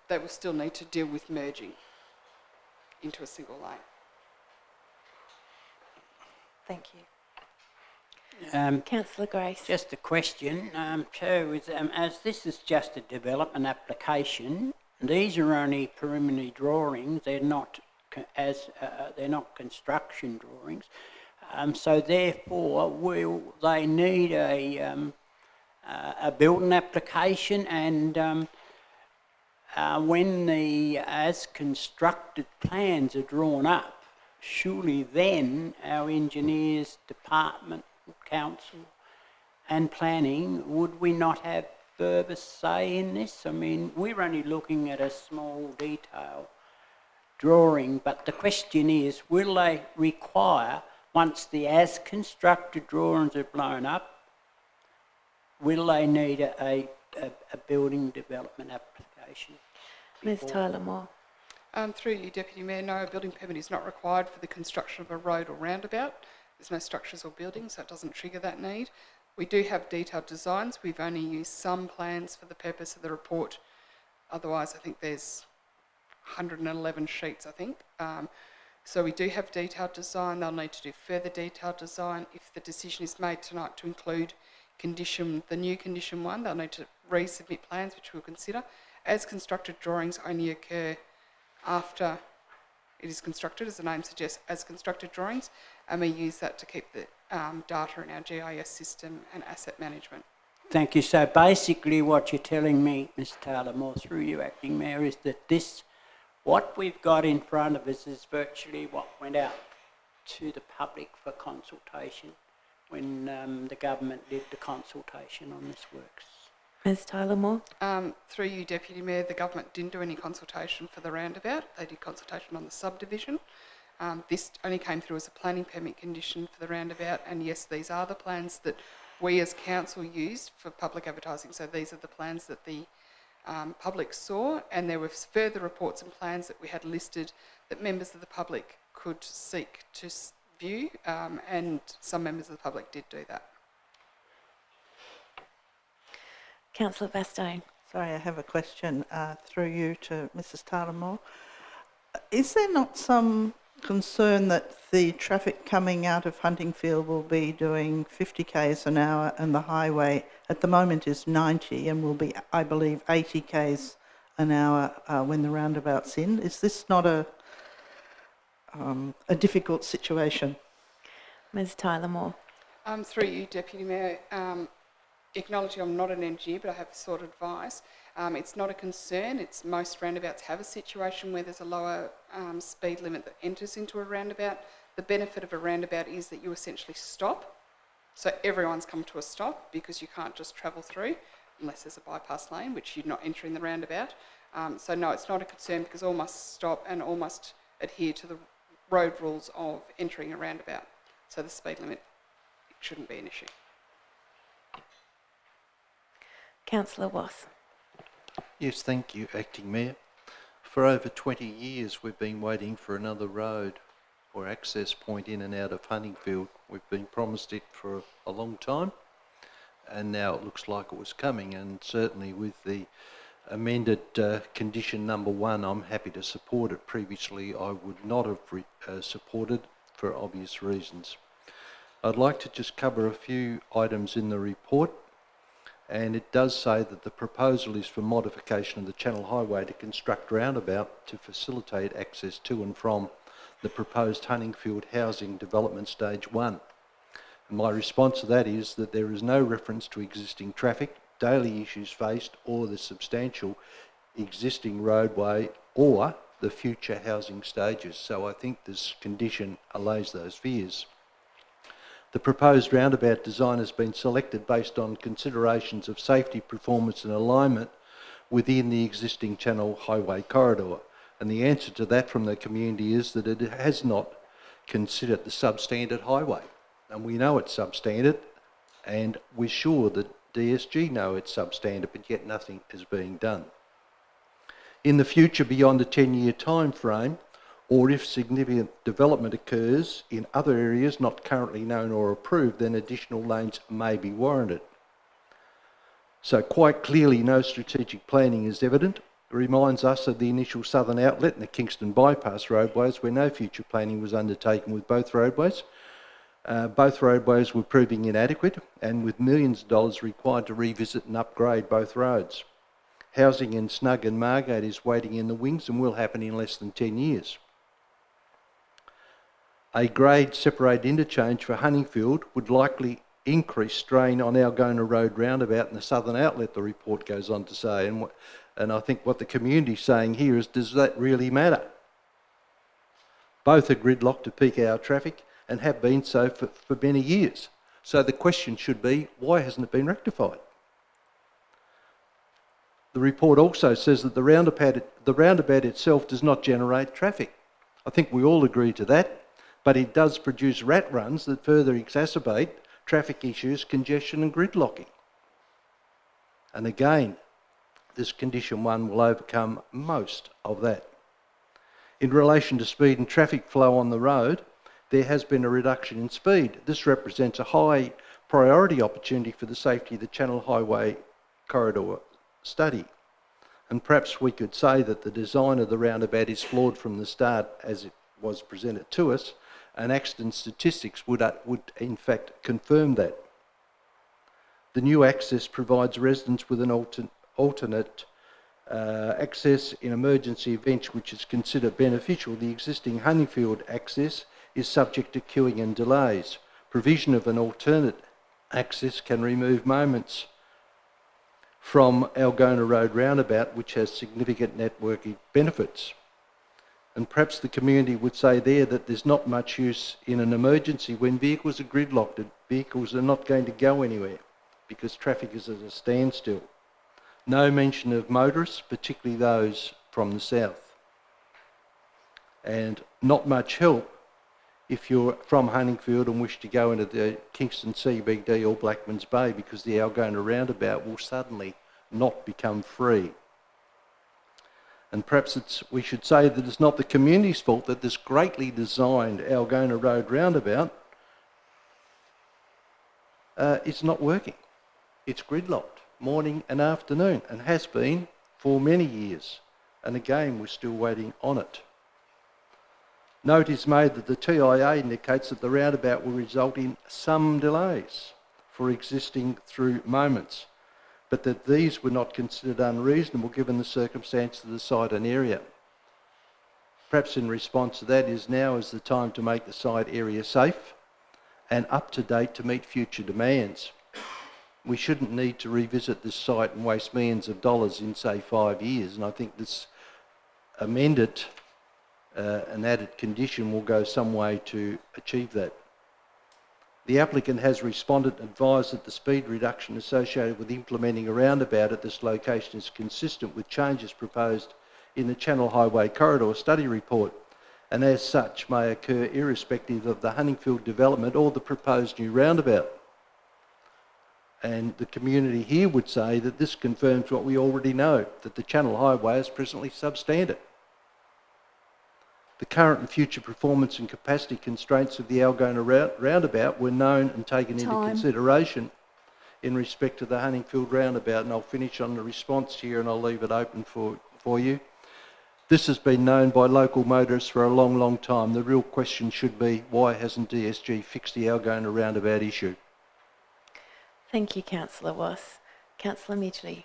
they will still need to deal with merging into a single lane. Thank you. Councillor Grace. Just a question, Chair, as this is just a development application, these are only preliminary drawings. They're not they're not construction drawings. So therefore, will they need a building application? And when the as constructed plans are drawn up, surely then our engineers department, council and planning, would we not have further say in this? I mean, we're only looking at a small detail drawing, but the question is, will they require, once the as constructed drawings are blown up, will they need a building development application? Ms Tyler Moore. Through you, Deputy Mayor, no, a building permit is not required for the construction of a road or roundabout. There's no structures or buildings, so it doesn't trigger that need. We do have detailed designs. We've only used some plans for the purpose of the report. Otherwise, I think there's 111 sheets, I think. So we do have detailed design. They'll need to do further detailed design. If the decision is made tonight to include the new condition 1, they'll need to resubmit plans, which we'll consider. As constructed drawings only occur after it is constructed, as the name suggests, as constructed drawings, and we use that to keep the data in our GIS system and asset management. Thank you. So basically what you're telling me, Ms Taylor Moore, through you, Acting Mayor, is that what we've got in front of us is virtually what went out to the public for consultation when the government did the consultation on this works. Ms Tyler Moore. Through you, Deputy Mayor, the government didn't do any consultation for the roundabout. They did consultation on the subdivision. This only came through as a planning permit condition for the roundabout, and yes, these are the plans that we as council used for public advertising. So these are the plans that the public saw, and there were further reports and plans that we had listed that members of the public could seek to view, and some members of the public did do that. Councillor Bastone. Sorry, I have a question through you to Mrs Tyler Moore. Is there not some concern that the traffic coming out of Huntingfield will be doing 50 k's an hour and the highway at the moment is 90 and will be, I believe, 80 k's an hour when the roundabout's in? Is this not a difficult situation? Ms Tyler Moore. Through you, Deputy Mayor, acknowledging I'm not an engineer, but I have sought advice. It's not a concern. Most roundabouts have a situation where there's a lower speed limit that enters into a roundabout. The benefit of a roundabout is that you essentially stop. So everyone's come to a stop because you can't just travel through unless there's a bypass lane, which you're not entering the roundabout. So no, it's not a concern because all must stop and all must adhere to the road rules of entering a roundabout. So the speed limit shouldn't be an issue. Councillor Wass. Yes, thank you, Acting Mayor. For over 20 years we've been waiting for another road or access point in and out of Huntingfield. We've been promised it for a long time, and now it looks like it was coming, and certainly with the amended condition number 1, I'm happy to support it. Previously I would not have supported for obvious reasons. I'd like to just cover a few items in the report. And it does say that the proposal is for modification of the Channel Highway to construct roundabout to facilitate access to and from the proposed Huntingfield Housing Development Stage 1. And my response to that is that there is no reference to existing traffic, daily issues faced, or the substantial existing roadway or the future housing stages. So I think this condition allays those fears. The proposed roundabout design has been selected based on considerations of safety, performance and alignment within the existing Channel Highway corridor? And the answer to that from the community is that it has not considered the substandard highway. And we know it's substandard, and we're sure that DSG know it's substandard, but yet nothing is being done. In the future, beyond a 10-year time frame, or if significant development occurs in other areas not currently known or approved, then additional lanes may be warranted. So quite clearly no strategic planning is evident. It reminds us of the initial southern outlet and the Kingston bypass roadways where no future planning was undertaken with both roadways. Both roadways were proving inadequate and with millions of dollars required to revisit and upgrade both roads. Housing in Snug and Margate is waiting in the wings and will happen in less than 10 years. A grade separated interchange for Honeyfield would likely increase strain on Algona Road roundabout and the southern outlet, the report goes on to say. And I think what the community is saying here is, does that really matter? Both are gridlocked to peak hour traffic and have been so for many years. So the question should be, why hasn't it been rectified? The report also says that the roundabout itself does not generate traffic. I think we all agree to that, but it does produce rat runs that further exacerbate traffic issues, congestion and gridlocking. And again, this condition 1 will overcome most of that. In relation to speed and traffic flow on the road, there has been a reduction in speed. This represents a high priority opportunity for the safety of the Channel Highway corridor study. And perhaps we could say that the design of the roundabout is flawed from the start as it was presented to us, and accident statistics would in fact confirm that. The new access provides residents with an alternate access in emergency events which is considered beneficial. The existing Honeyfield access is subject to queuing and delays. Provision of an alternate access can remove moments from Algona Road roundabout, which has significant networking benefits. And perhaps the community would say there that there's not much use in an emergency when vehicles are gridlocked and vehicles are not going to go anywhere because traffic is at a standstill. No mention of motorists, particularly those from the south. And not much help if you're from Honeyfield and wish to go into the Kingston CBD or Blackman's Bay, because the Algona roundabout will suddenly not become free. And perhaps we should say that it's not the community's fault that this greatly designed Algona Road roundabout is not working. It's gridlocked morning and afternoon and has been for many years. And again, we're still waiting on it. Note is made that the TIA indicates that the roundabout will result in some delays for existing through moments, but that these were not considered unreasonable given the circumstances of the site and area. Perhaps in response to that now is the time to make the site area safe and up to date to meet future demands. We shouldn't need to revisit this site and waste millions of dollars in, say, 5 years, and I think this amended an added condition will go some way to achieve that. The applicant has responded and advised that the speed reduction associated with implementing a roundabout at this location is consistent with changes proposed in the Channel Highway Corridor Study Report, and as such may occur irrespective of the Honeyfield development or the proposed new roundabout. And the community here would say that this confirms what we already know, that the Channel Highway is presently substandard. The current and future performance and capacity constraints of the Algona roundabout were known and taken into consideration in respect to the Honeyfield roundabout, and I'll finish on the response here and I'll leave it open for you. This has been known by local motorists for a long, long time. The real question should be, why hasn't DSG fixed the Algona roundabout issue? Thank you, Councillor Wass. Councillor Midgley,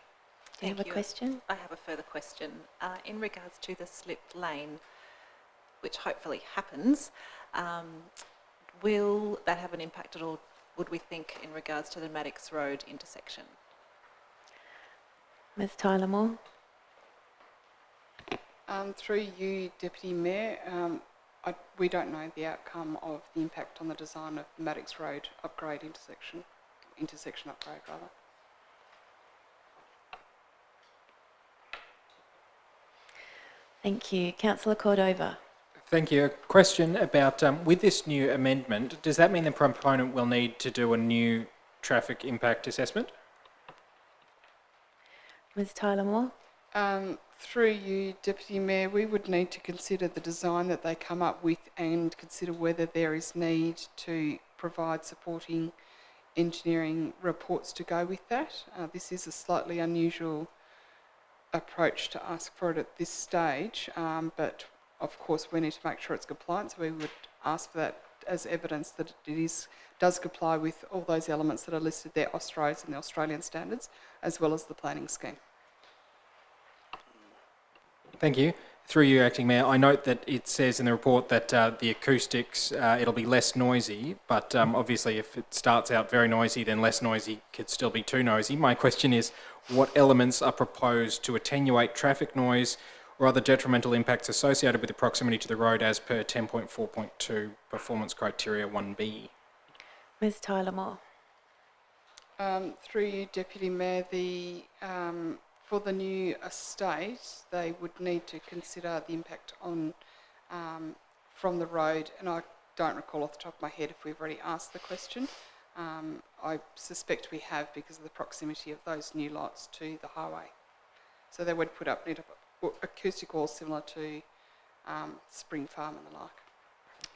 do you have a question? I have a further question. In regards to the slipped lane, which hopefully happens, will that have an impact at all, would we think, in regards to the Maddox Road intersection? Ms Tyler Moore. Through you, Deputy Mayor, we don't know the outcome of the impact on the design of the Maddox Road upgrade intersection upgrade rather. Thank you. Councillor Cordova. Thank you. A question about, with this new amendment, does that mean the proponent will need to do a new traffic impact assessment? Ms Tyler Moore. Through you, Deputy Mayor, we would need to consider the design that they come up with and consider whether there is need to provide supporting engineering reports to go with that. This is a slightly unusual approach to ask for it at this stage, but of course we need to make sure it's compliant, so we would ask for that as evidence that it does comply with all those elements that are listed there, Austroads and the Australian standards, as well as the planning scheme. Thank you. Through you, Acting Mayor, I note that it says in the report that the acoustics, it'll be less noisy, but obviously if it starts out very noisy, then less noisy could still be too noisy. My question is, what elements are proposed to attenuate traffic noise or other detrimental impacts associated with the proximity to the road as per 10.4.2 Performance Criteria 1B? Ms Tyler Moore. Through you, Deputy Mayor, for the new estate, they would need to consider the impact on from the road, and I don't recall off the top of my head if we've already asked the question. I suspect we have because of the proximity of those new lots to the highway. So they would put up acoustic walls similar to Spring Farm and the like.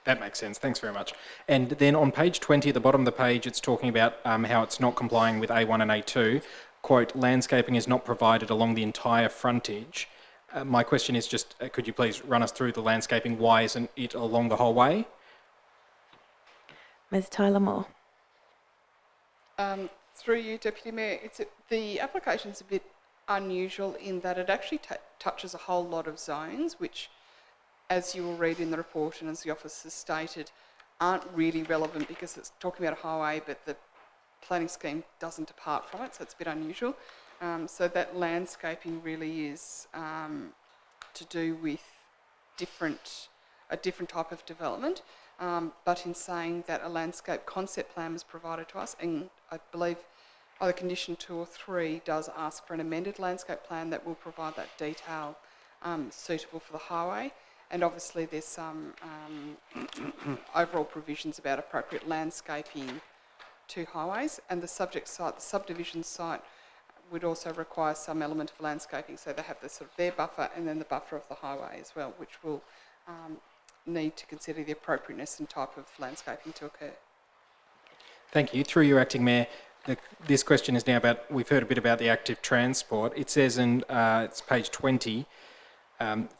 That makes sense. Thanks very much. And then on page 20 at the bottom of the page, it's talking about how it's not complying with A1 and A2. Quote, landscaping is not provided along the entire frontage. My question is just, could you please run us through the landscaping? Why isn't it along the whole way? Ms Tyler Moore. Through you, Deputy Mayor, the application's a bit unusual in that it actually touches a whole lot of zones, which, as you will read in the report and as the office has stated, aren't really relevant because it's talking about a highway, but the planning scheme doesn't depart from it, so it's a bit unusual. So that landscaping really is to do with a different type of development. But in saying that, a landscape concept plan was provided to us, and I believe either condition 2 or 3 does ask for an amended landscape plan that will provide that detail suitable for the highway. And obviously there's some overall provisions about appropriate landscaping to highways, and the subject site, the subdivision site, would also require some element of landscaping, so they have the sort of their buffer and then the buffer of the highway as well, which will need to consider the appropriateness and type of landscaping to occur. Thank you. Through you, Acting Mayor, this question is now about, we've heard a bit about the active transport. It says in it's page 20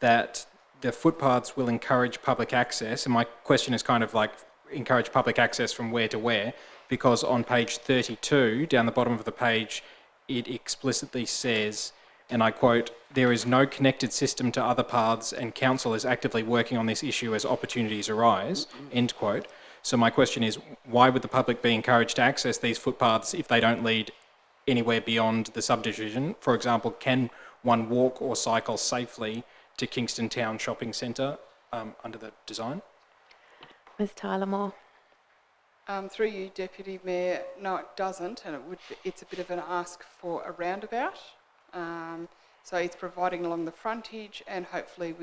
that the footpaths will encourage public access, and my question is kind of like, encourage public access from where to where? Because on page 32, down the bottom of the page, it explicitly says, and I quote, there is no connected system to other paths and council is actively working on this issue as opportunities arise, end quote. So my question is, why would the public be encouraged to access these footpaths if they don't lead anywhere beyond the subdivision? For example, can one walk or cycle safely to Kingston Town Shopping Centre under the design? Ms Tyler Moore. Through you, Deputy Mayor, no it doesn't, and it's a bit of an ask for a roundabout. So it's providing along the frontage, and hopefully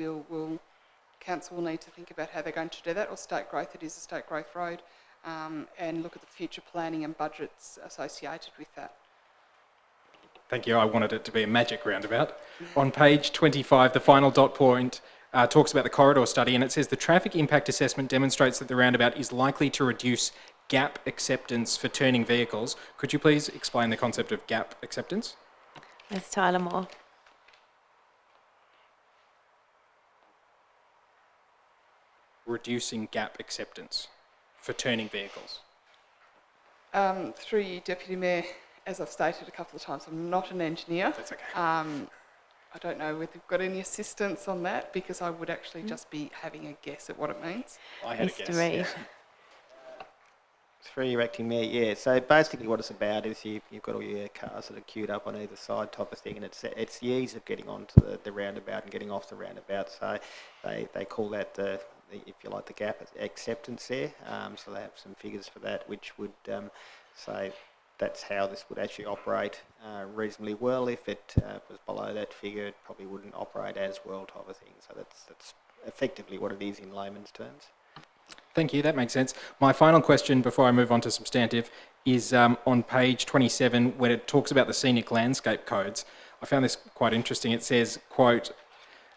council will need to think about how they're going to do that, or state growth, it is a state growth road, and look at the future planning and budgets associated with that. Thank you. I wanted it to be a magic roundabout. On page 25, the final dot point talks about the corridor study, and it says the traffic impact assessment demonstrates that the roundabout is likely to reduce gap acceptance for turning vehicles. Could you please explain the concept of gap acceptance? Ms Tyler Moore. Reducing gap acceptance for turning vehicles. Through you, Deputy Mayor, as I've stated a couple of times, I'm not an engineer. That's okay. I don't know whether you've got any assistance on that, because I would actually just be having a guess at what it means. I had Mr. a guess. Reid. Yeah. Through your Acting Mayor, yeah. So basically what it's about is you've got all your cars that are queued up on either side type of thing, and it's the ease of getting onto the roundabout and getting off the roundabout. So they call that, if you like, the gap acceptance there. So they have some figures for that, which would say that's how this would actually operate reasonably well. If it was below that figure, it probably wouldn't operate as well, type of thing. So that's effectively what it is in layman's terms. Thank you, that makes sense. My final question before I move on to substantive is on page 27 when it talks about the scenic landscape codes. I found this quite interesting. It says, quote,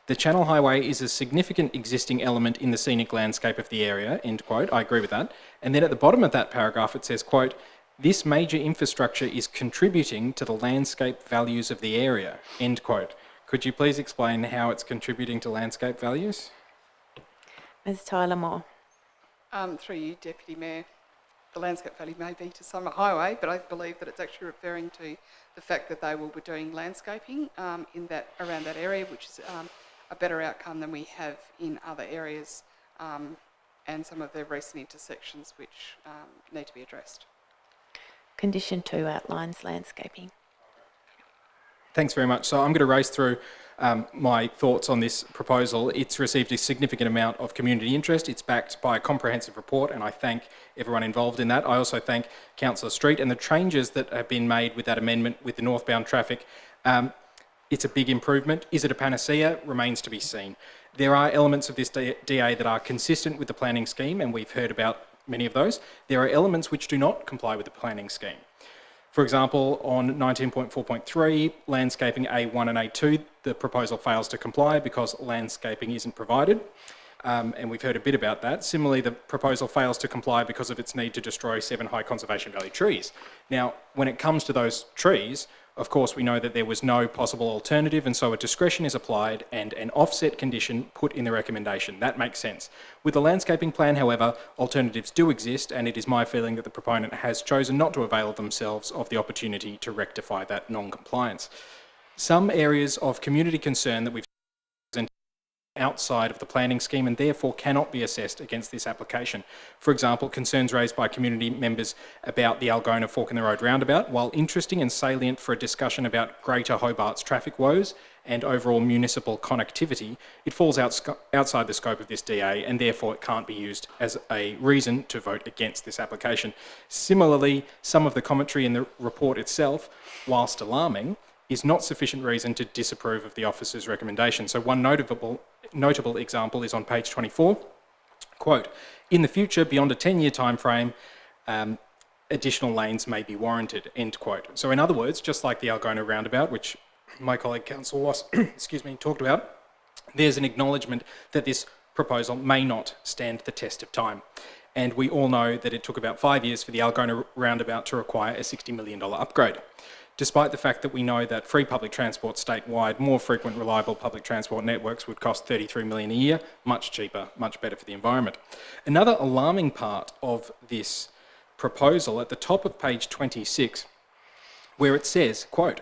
"The Channel Highway is a significant existing element in the scenic landscape of the area," end quote. I agree with that. And then at the bottom of that paragraph it says, quote, "This major infrastructure is contributing to the landscape values of the area," end quote. Could you please explain how it's contributing to landscape values? Ms Tyler Moore. Through you, Deputy Mayor, the landscape value may be to Summer Highway, but I believe that it's actually referring to the fact that they will be doing landscaping around that area, which is a better outcome than we have in other areas, and some of the recent intersections which need to be addressed. Condition 2 outlines landscaping. Thanks very much. So I'm going to race through my thoughts on this proposal. It's received a significant amount of community interest. It's backed by a comprehensive report, and I thank everyone involved in that. I also thank Councillor Street and the changes that have been made with that amendment with the northbound traffic. It's a big improvement. Is it a panacea? Remains to be seen. There are elements of this DA that are consistent with the planning scheme, and we've heard about many of those. There are elements which do not comply with the planning scheme. For example, on 19.4.3, landscaping A1 and A2, the proposal fails to comply because landscaping isn't provided, and we've heard a bit about that. Similarly, the proposal fails to comply because of its need to destroy 7 high conservation value trees. Now, when it comes to those trees, of course, we know that there was no possible alternative, and so a discretion is applied and an offset condition put in the recommendation. That makes sense. With the landscaping plan, however, alternatives do exist, and it is my feeling that the proponent has chosen not to avail themselves of the opportunity to rectify that non-compliance. Some areas of community concern that we've outside of the planning scheme and therefore cannot be assessed against this application. For example, concerns raised by community members about the Algona Fork in the Road roundabout, while interesting and salient for a discussion about Greater Hobart's traffic woes and overall municipal connectivity, it falls outside the scope of this DA and therefore it can't be used as a reason to vote against this application. Similarly, some of the commentary in the report itself, whilst alarming, is not sufficient reason to disapprove of the officer's recommendation. So one notable example is on page 24, quote, "In the future, beyond a 10-year time frame, additional lanes may be warranted," end quote. So in other words, just like the Algona roundabout, which my colleague Councillor Wass talked about, there's an acknowledgement that this proposal may not stand the test of time. And we all know that it took about 5 years for the Algona roundabout to require a $60 million upgrade. Despite the fact that we know that free public transport statewide, more frequent, reliable public transport networks would cost $33 million a year, much cheaper, much better for the environment. Another alarming part of this proposal at the top of page 26, where it says, quote,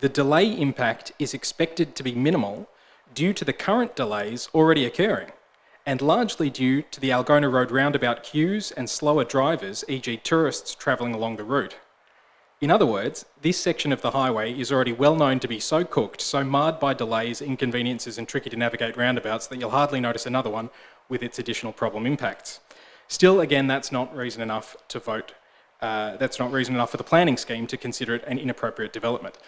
"The delay impact is expected to be minimal due to the current delays already occurring, and largely due to the Algona Road roundabout queues and slower drivers, e.g. tourists travelling along the route." In other words, this section of the highway is already well known to be so cooked, so marred by delays, inconveniences and tricky to navigate roundabouts that you'll hardly notice another one with its additional problem impacts. Still, again, that's not reason enough to vote. That's not reason enough for the planning scheme to consider it an inappropriate development.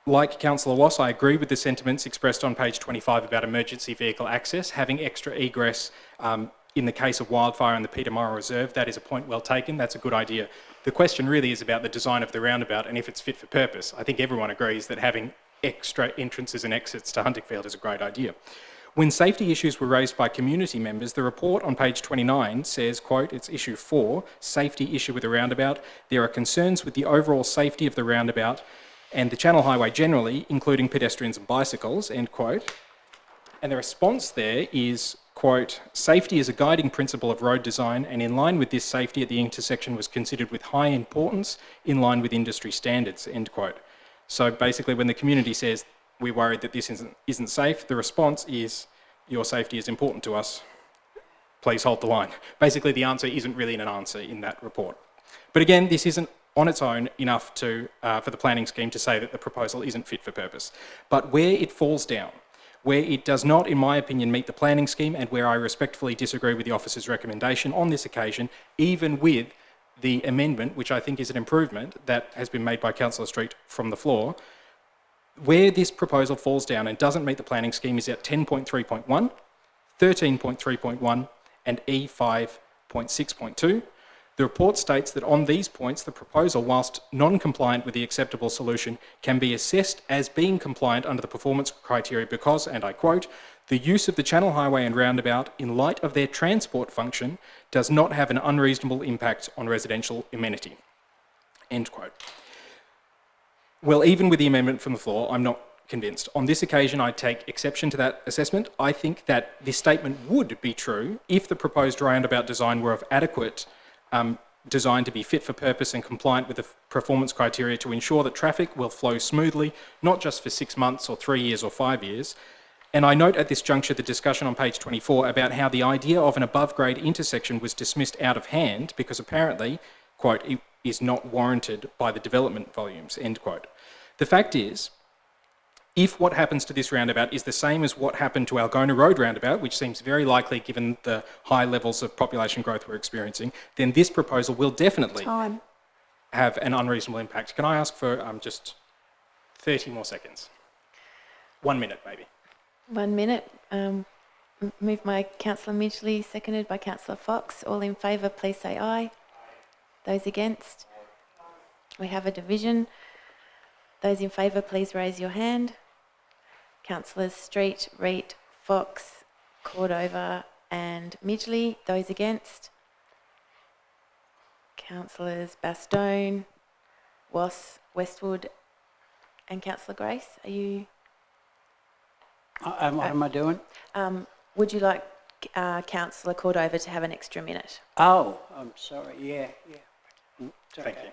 Like Councillor Wass, I agree with the sentiments expressed on page 25 about emergency vehicle access. Having extra egress in the case of wildfire in the Peter Morrow Reserve, that is a point well taken. That's a good idea. The question really is about the design of the roundabout and if it's fit for purpose. I think everyone agrees that having extra entrances and exits to Huntingfield is a great idea. When safety issues were raised by community members, the report on page 29 says, quote, it's issue 4, safety issue with the roundabout. There are concerns with the overall safety of the roundabout and the Channel Highway generally, including pedestrians and bicycles, end quote. And the response there is, quote, "Safety is a guiding principle of road design, and in line with this, safety at the intersection was considered with high importance in line with industry standards," end quote. So basically when the community says, we're worried that this isn't safe, the response is, your safety is important to us, please hold the line. Basically the answer isn't really an answer in that report. But again, this isn't on its own enough to for the planning scheme to say that the proposal isn't fit for purpose. But where it falls down, where it does not, in my opinion, meet the planning scheme and where I respectfully disagree with the officer's recommendation on this occasion, even with the amendment, which I think is an improvement that has been made by Councillor Street from the floor, where this proposal falls down and doesn't meet the planning scheme is at 10.3.1, 13.3.1 and E5.6.2. The report states that on these points, the proposal, whilst non-compliant with the acceptable solution, can be assessed as being compliant under the performance criteria because, and I quote, the use of the Channel Highway and Roundabout in light of their transport function does not have an unreasonable impact on residential amenity. End quote. Well, even with the amendment from the floor, I'm not convinced. On this occasion, I take exception to that assessment. I think that this statement would be true if the proposed roundabout design were of adequate design to be fit for purpose and compliant with the performance criteria to ensure that traffic will flow smoothly, not just for 6 months or 3 years or 5 years. And I note at this juncture the discussion on page 24 about how the idea of an above-grade intersection was dismissed out of hand because apparently, quote, it is not warranted by the development volumes, end quote. The fact is, if what happens to this roundabout is the same as what happened to Algona Road roundabout, which seems very likely given the high levels of population growth we're experiencing, then this proposal will definitely have an unreasonable impact. Can I ask for just 30 more seconds? 1 minute, maybe. 1 minute. Moved by Councillor Midgley, seconded by Councillor Fox. All in favour, please say aye. Those against? We have a division. Those in favour, please raise your hand. Councillors Street, Reid, Fox, Cordova and Midgley. Those against? Councillors Bastone, Wass, Westwood and Councillor Grace. Are you... what am I doing? Would you like Councillor Cordova to have an extra minute? Oh, I'm sorry. Yeah. Thank you.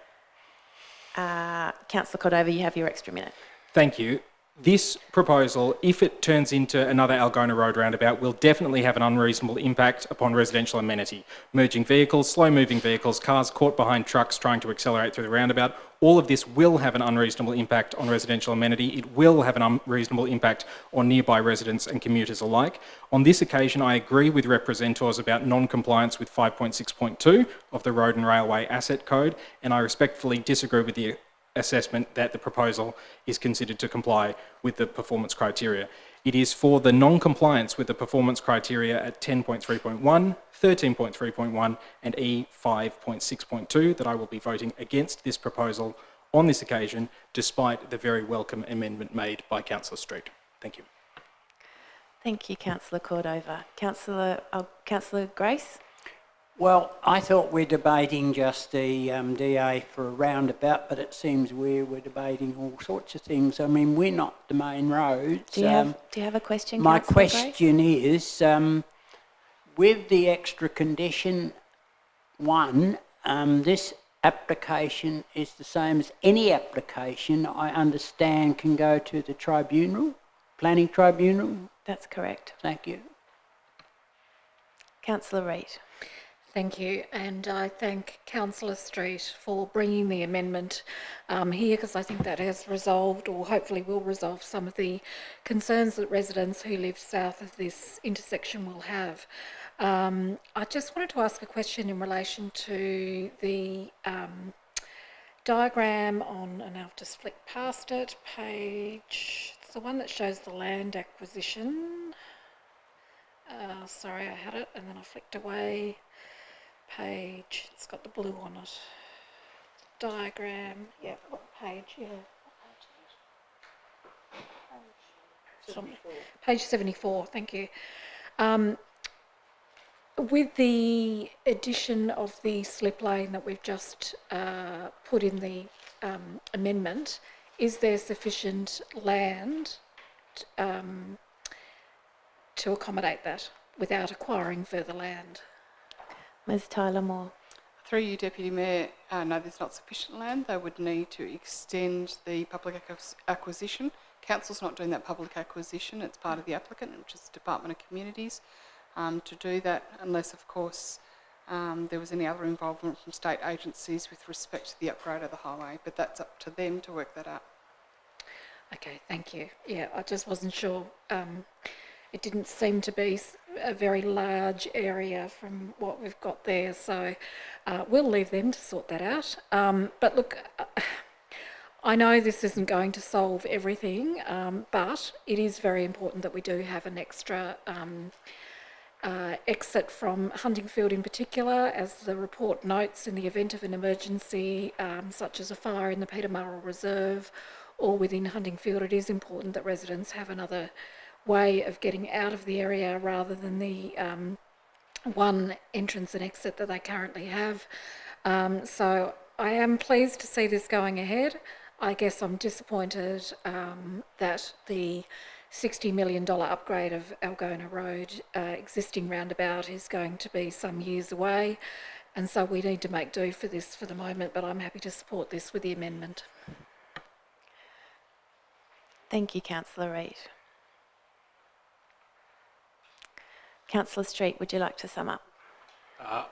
Councillor Cordova, you have your extra minute. Thank you. This proposal, if it turns into another Algona Road roundabout, will definitely have an unreasonable impact upon residential amenity. Merging vehicles, slow-moving vehicles, cars caught behind trucks trying to accelerate through the roundabout, all of this will have an unreasonable impact on residential amenity. It will have an unreasonable impact on nearby residents and commuters alike. On this occasion, I agree with representors about non-compliance with 5.6.2 of the Road and Railway Asset Code, and I respectfully disagree with the assessment that the proposal is considered to comply with the performance criteria. It is for the non-compliance with the performance criteria at 10.3.1, 13.3.1 and E5.6.2 that I will be voting against this proposal on this occasion, despite the very welcome amendment made by Councillor Street. Thank you. Thank you, Councillor Cordova. Councillor Grace? Well, I thought we're debating just the DA for a roundabout, but it seems we're debating all sorts of things. I mean, we're not the main roads. Do you have a question, My Councillor question is, with the extra condition 1, this application is the same as any application I understand can go to the tribunal, planning tribunal? That's correct. Thank you. Councillor Reid. Thank you, and I thank Councillor Street for bringing the amendment here because I think that has resolved, or hopefully will resolve, some of the concerns that residents who live south of this intersection will have. I just wanted to ask a question in relation to the diagram on, and I've just flicked past it, page, it's the one that shows the land acquisition. Sorry, I had it and then I flicked away. Page, it's got the blue on it. Diagram, yeah, what page? Yeah. Page 74, thank you. With the addition of the slip lane that we've just put in the amendment, is there sufficient land to accommodate that without acquiring further land? Ms Tyler Moore. Through you, Deputy Mayor, no, there's not sufficient land. They would need to extend the public acquisition. Council's not doing that public acquisition. It's part of the applicant, which is the Department of Communities, to do that, unless, of course, there was any other involvement from state agencies with respect to the upgrade of the highway. But that's up to them to work that out. Okay, thank you. Yeah, I just wasn't sure. It didn't seem to be a very large area from what we've got there. So we'll leave them to sort that out. But look, I know this isn't going to solve everything, but it is very important that we do have an extra exit from Huntingfield in particular, as the report notes, in the event of an emergency, such as a fire in the Peterborough Reserve or within Huntingfield. It is important that residents have another way of getting out of the area rather than the one entrance and exit that they currently have. So I am pleased to see this going ahead. I guess I'm disappointed that the $60 million upgrade of Algona Road existing roundabout is going to be some years away, and so we need to make do for this for the moment, but I'm happy to support this with the amendment. Thank you, Councillor Reid. Councillor Street, would you like to sum up?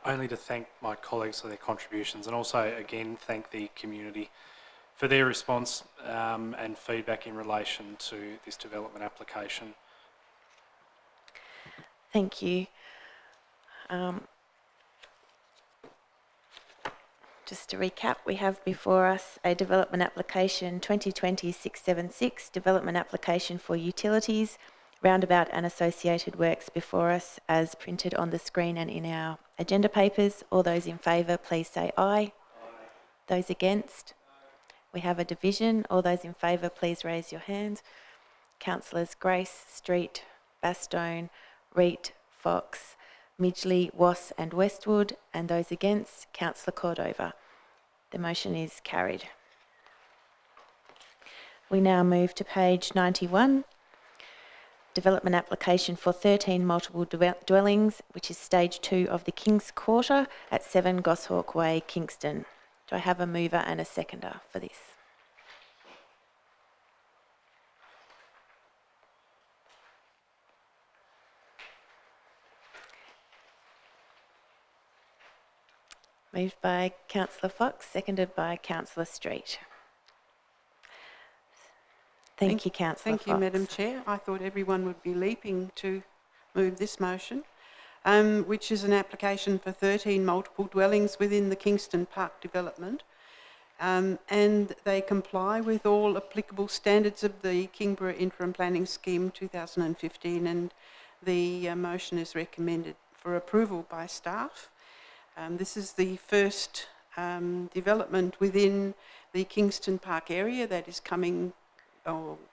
Only to thank my colleagues for their contributions, and also again thank the community for their response and feedback in relation to this development application. Thank you. Just to recap, we have before us a development application 2020-676, development application for utilities, roundabout and associated works before us as printed on the screen and in our agenda papers. All those in favour, please say aye. Aye. Those against? We have a division. All those in favour, please raise your hand. Councillors Grace, Street, Bastone, Reid, Fox, Midgley, Wass and Westwood, and those against, Councillor Cordova. The motion is carried. We now move to page 91, development application for 13 multiple dwellings, which is stage 2 of the King's Quarter at 7 Goshawk Way, Kingston. Do I have a mover and a seconder for this? Moved by Councillor Fox, seconded by Councillor Street. Thank you, Councillor Fox. Thank you, Madam Chair. I thought everyone would be leaping to move this motion, which is an application for 13 multiple dwellings within the Kingston Park development. And they comply with all applicable standards of the Kingborough Interim Planning Scheme 2015, and the motion is recommended for approval by staff. This is the first development within the Kingston Park area that is coming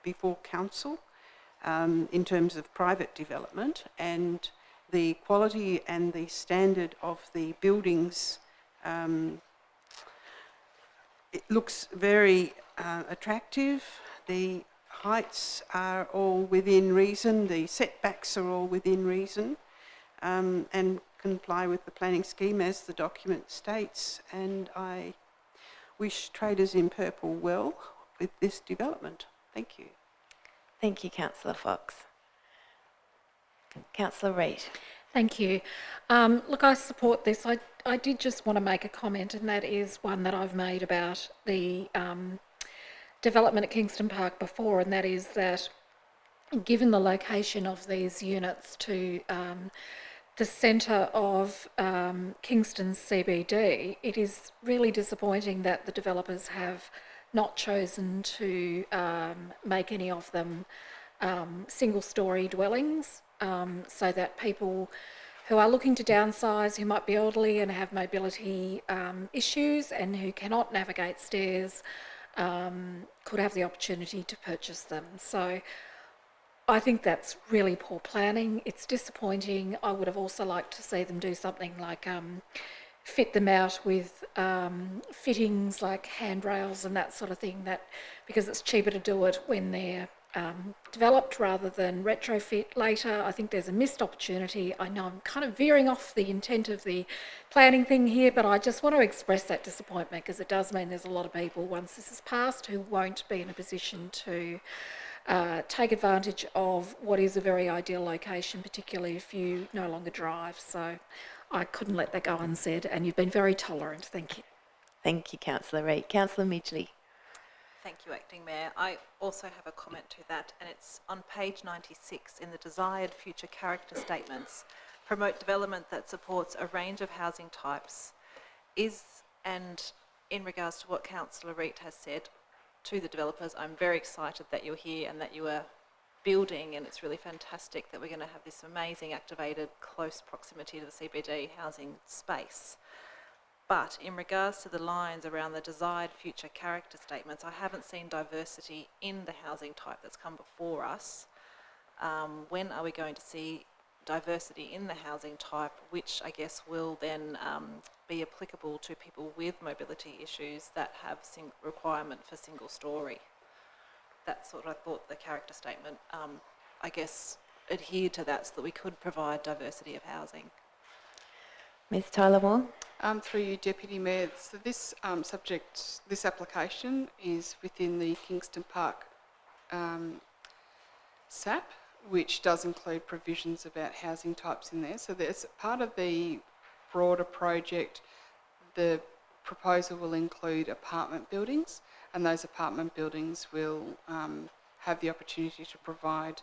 before council in terms of private development, and the quality and the standard of the buildings, it looks very attractive. The heights are all within reason, the setbacks are all within reason, and comply with the planning scheme as the document states, and I wish Traders in Purple well with this development. Thank you. Thank you, Councillor Fox. Councillor Reid. Thank you. Look, I support this. I did just want to make a comment, and that is one that I've made about the development at Kingston Park before, and that is that given the location of these units to the centre of Kingston's CBD, it is really disappointing that the developers have not chosen to make any of them single-storey dwellings, so that people who are looking to downsize, who might be elderly and have mobility issues and who cannot navigate stairs, could have the opportunity to purchase them. So I think that's really poor planning. It's disappointing. I would have also liked to see them do something like fit them out with fittings like handrails and that sort of thing, that because it's cheaper to do it when they're developed rather than retrofit later. I think there's a missed opportunity. I know I'm kind of veering off the intent of the planning thing here, but I just want to express that disappointment, because it does mean there's a lot of people, once this is passed, who won't be in a position to take advantage of what is a very ideal location, particularly if you no longer drive. So I couldn't let that go unsaid, and you've been very tolerant. Thank you. Thank you, Councillor Reid. Councillor Midgley. Thank you, Acting Mayor. I also have a comment to that, and it's on page 96 in the desired future character statements. Promote development that supports a range of housing types. And in regards to what Councillor Reid has said to the developers, I'm very excited that you're here and that you are building, and it's really fantastic that we're going to have this amazing activated close proximity to the CBD housing space. But in regards to the lines around the desired future character statements, I haven't seen diversity in the housing type that's come before us. When are we going to see diversity in the housing type, which I guess will then be applicable to people with mobility issues that have requirement for single storey? That's what I thought the character statement, I guess, adhered to that so that we could provide diversity of housing. Ms Tyler Moore. Through you, Deputy Mayor, so this this application is within the Kingston Park SAP, which does include provisions about housing types in there. So there's part of the broader project, the proposal will include apartment buildings, and those apartment buildings will have the opportunity to provide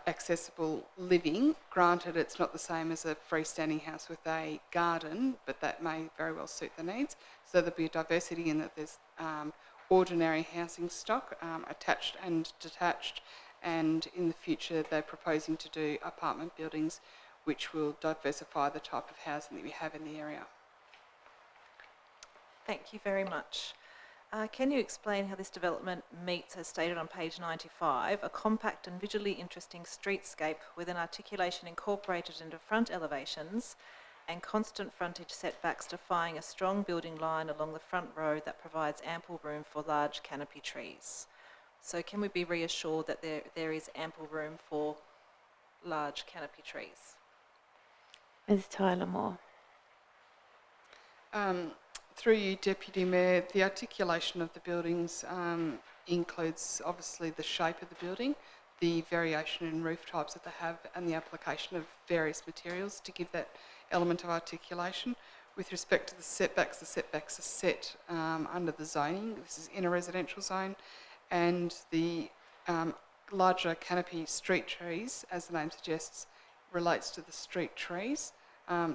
accessible living. Granted, it's not the same as a freestanding house with a garden, but that may very well suit the needs. So there'll be a diversity in that there's ordinary housing stock, attached and detached, and in the future they're proposing to do apartment buildings which will diversify the type of housing that we have in the area. Thank you very much. Can you explain how this development meets, as stated on page 95, a compact and visually interesting streetscape with an articulation incorporated into front elevations and constant frontage setbacks defying a strong building line along the front road that provides ample room for large canopy trees? So can we be reassured that there is ample room for large canopy trees? Ms Tyler Moore. Through you, Deputy Mayor, the articulation of the buildings includes obviously the shape of the building, the variation in roof types that they have, and the application of various materials to give that element of articulation. With respect to the setbacks are set under the zoning. This is in a residential zone, and the larger canopy street trees, as the name suggests, relates to the street trees.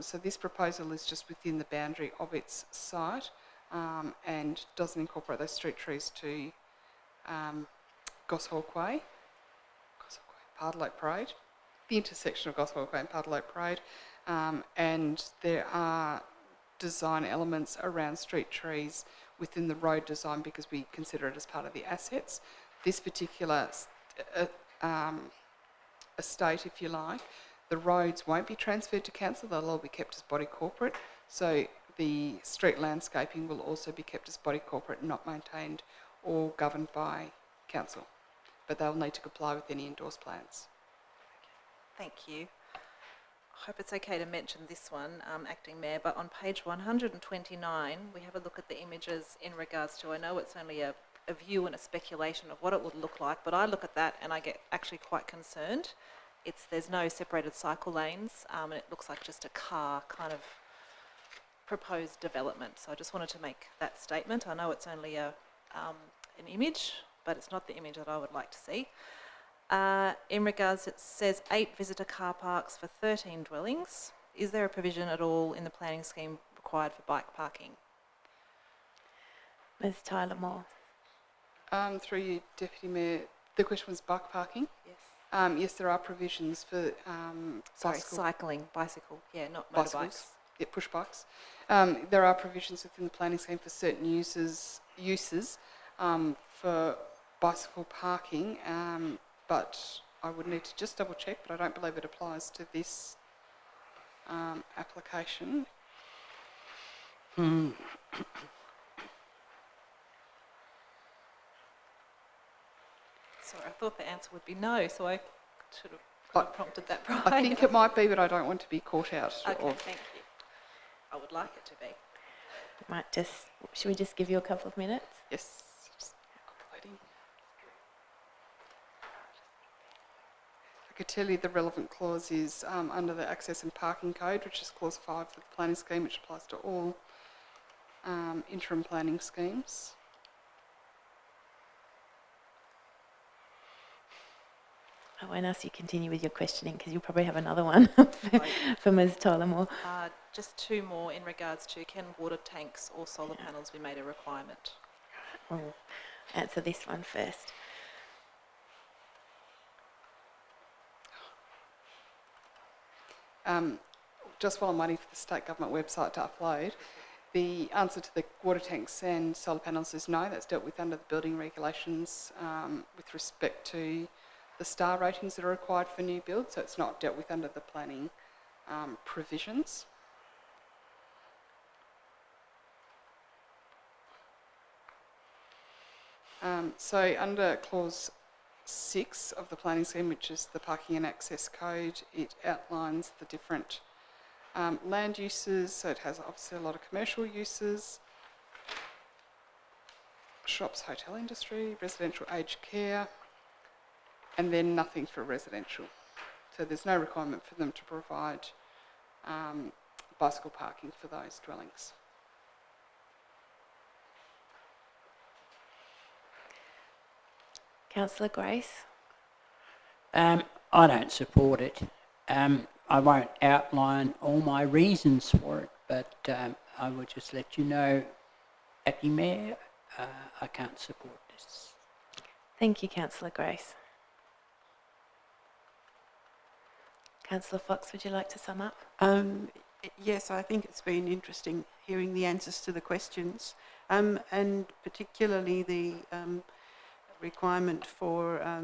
So this proposal is just within the boundary of its site and doesn't incorporate those street trees to Goshawk Way, Pardalote Parade, the intersection of Goshawk Way and Pardalote Parade, and there are design elements around street trees within the road design because we consider it as part of the assets. This particular estate, if you like, the roads won't be transferred to council, they'll all be kept as body corporate. So the street landscaping will also be kept as body corporate, not maintained or governed by council. But they'll need to comply with any endorsed plans. Thank you. I hope it's okay to mention this one, Acting Mayor, but on page 129, we have a look at the images in regards to, I know it's only a view and a speculation of what it would look like, but I look at that and I get actually quite concerned. There's no separated cycle lanes, and it looks like just a car kind of proposed development. So I just wanted to make that statement. I know it's only an image, but it's not the image that I would like to see. In regards, it says 8 visitor car parks for 13 dwellings. Is there a provision at all in the planning scheme required for bike parking? Ms Tyler Moore. Through you, Deputy Mayor, the question was bike parking? Yes. Yes, there are provisions for bicycle, yeah, not motorbikes. Yeah, push bikes. There are provisions within the planning scheme for certain uses for bicycle parking, but I would need to just double check, but I don't believe it applies to this application. Sorry, I thought the answer would be no, so I should have prompted that prior. I think it might be, but I don't want to be caught out. Okay, thank you. I would like it to be. Should we just give you a couple of minutes? Yes. Just contemplating. I could tell you the relevant clause is under the Access and Parking Code, which is clause 5 of the planning scheme, which applies to all interim planning schemes. I won't ask you to continue with your questioning because you'll probably have another one for Ms Tyler-Moore. Just two more in regards to can water tanks or solar panels be made a requirement? We'll answer this one first. Just while I'm waiting for the state government website to upload, the answer to the water tanks and solar panels is no. That's dealt with under the building regulations with respect to the star ratings that are required for new builds, so it's not dealt with under the planning provisions. So under clause 6 of the planning scheme, which is the parking and access code, it outlines the different land uses. So it has obviously a lot of commercial uses, shops, hotel industry, residential aged care, and then nothing for residential. So there's no requirement for them to provide bicycle parking for those dwellings. Councillor Grace? I don't support it. I won't outline all my reasons for it, but I will just let you know, Acting Mayor, I can't support this. Thank you, Councillor Grace. Councillor Fox, would you like to sum up? Yes, I think it's been interesting hearing the answers to the questions, and particularly the requirement for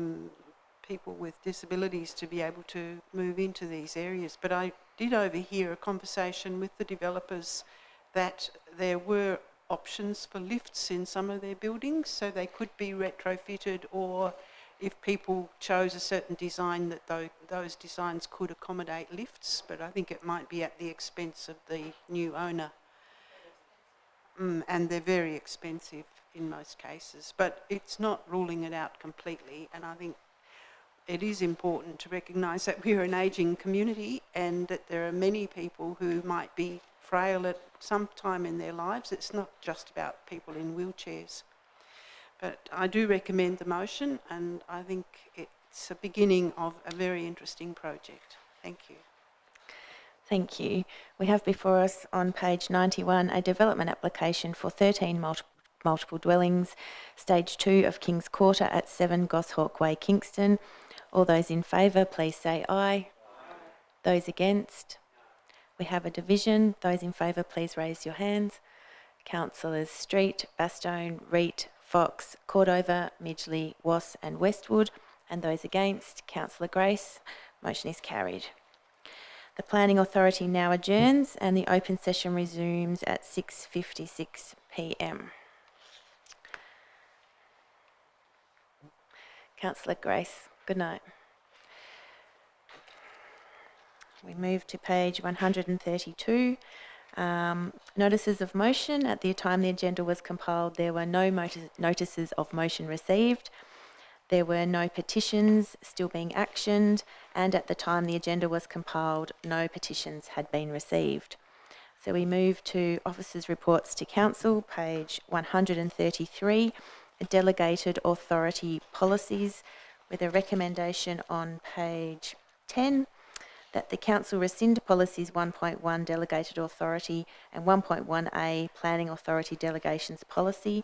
people with disabilities to be able to move into these areas. But I did overhear a conversation with the developers that there were options for lifts in some of their buildings, so they could be retrofitted, or if people chose a certain design, that those designs could accommodate lifts, but I think it might be at the expense of the new owner. And they're very expensive in most cases, but it's not ruling it out completely, and I think it is important to recognise that we're an ageing community and that there are many people who might be frail at some time in their lives. It's not just about people in wheelchairs. But I do recommend the motion, and I think it's a beginning of a very interesting project. Thank you. Thank you. We have before us on page 91 a development application for 13 multiple dwellings, stage 2 of King's Quarter at 7 Goshawk Way, Kingston. All those in favour, please say aye. Those against? We have a division. Those in favour, please raise your hands. Councillors Street, Bastone, Reet, Fox, Cordova, Midgley, Wass and Westwood. And those against? Councillor Grace. Motion is carried. The Planning Authority now adjourns and the open session resumes at 6:56 p.m. Councillor Grace, good night. We move to page 132. Notices of motion. At the time the agenda was compiled, there were no notices of motion received. There were no petitions still being actioned, and at the time the agenda was compiled, no petitions had been received. So we move to Officers' Reports to Council, page 133, Delegated Authority Policies, with a recommendation on page 10 that the Council rescind policies 1.1 Delegated Authority and 1.1a Planning Authority Delegations Policy,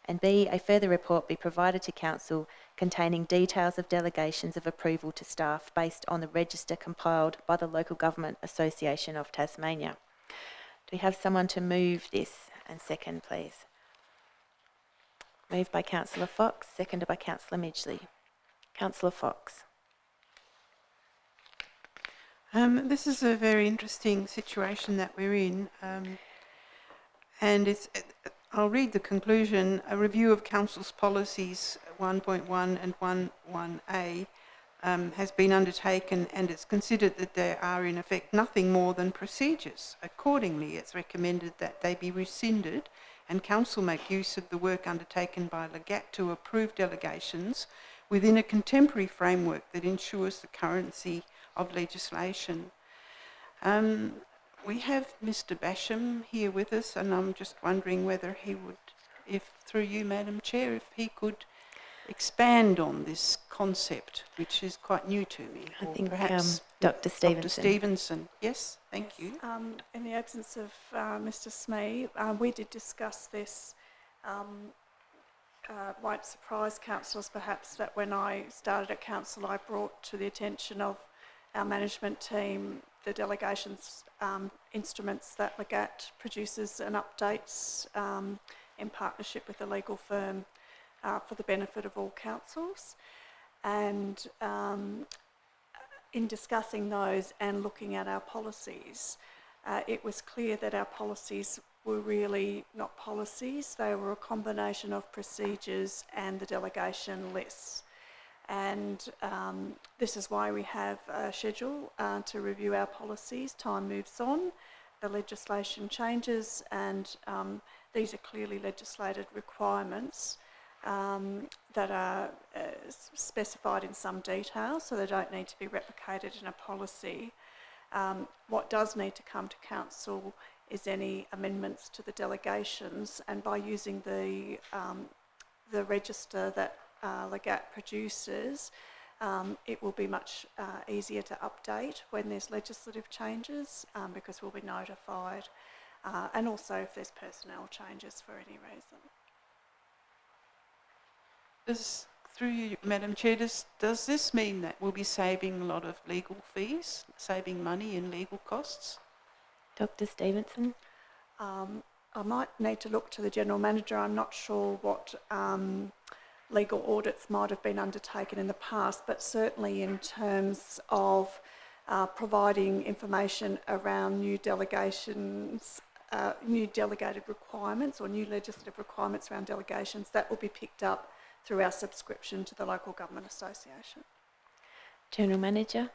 and B, a further report be provided to Council containing details of delegations of approval to staff based on the register compiled by the Local Government Association of Tasmania. Do we have someone to move this and second, please? Moved by Councillor Fox, seconded by Councillor Midgley. Councillor Fox. This is a very interesting situation that we're in, and I'll read the conclusion. A review of Council's policies 1.1 and 1.1a has been undertaken, and it's considered that there are in effect nothing more than procedures. Accordingly, it's recommended that they be rescinded and Council make use of the work undertaken by Legat to approve delegations within a contemporary framework that ensures the currency of legislation. We have Mr. Basham here with us, and I'm just wondering whether he would, if through you, Madam Chair, if he could expand on this concept, which is quite new to me? I Or think perhaps Dr. Stevenson. Dr. Stevenson. Yes, thank you. In the absence of Mr. Smee, we did discuss this. Won't surprise councillors perhaps that when I started at council I brought to the attention of our management team the delegations instruments that Legat produces and updates in partnership with a legal firm for the benefit of all councils. And in discussing those and looking at our policies, it was clear that our policies were really not policies, they were a combination of procedures and the delegation lists. And this is why we have a schedule to review our policies. Time moves on, the legislation changes, and these are clearly legislated requirements that are specified in some detail, so they don't need to be replicated in a policy. What does need to come to council is any amendments to the delegations, and by using the register that Legat produces, it will be much easier to update when there's legislative changes because we'll be notified, and also if there's personnel changes for any reason. Through you, Madam Chair, does this mean that we'll be saving a lot of legal fees, saving money in legal costs? Dr. Stevenson? I might need to look to the General Manager. I'm not sure what legal audits might have been undertaken in the past, but certainly in terms of providing information around new delegations, new delegated requirements or new legislative requirements around delegations, that will be picked up through our subscription to the Local Government Association. General Manager?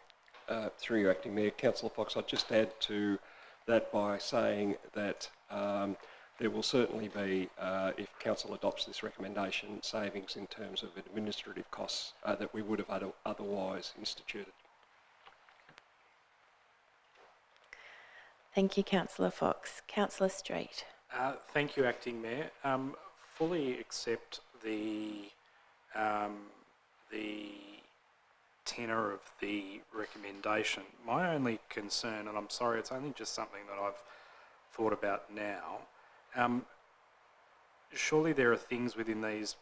Through you, Acting Mayor, Councillor Fox, I'd just add to that by saying that there will certainly be, if Council adopts this recommendation, savings in terms of administrative costs that we would have otherwise instituted. Thank you, Councillor Fox. Councillor Street. Thank you, Acting Mayor. Fully accept the tenor of the recommendation. My only concern, and I'm sorry, it's only just something that I've thought about now, surely there are things within these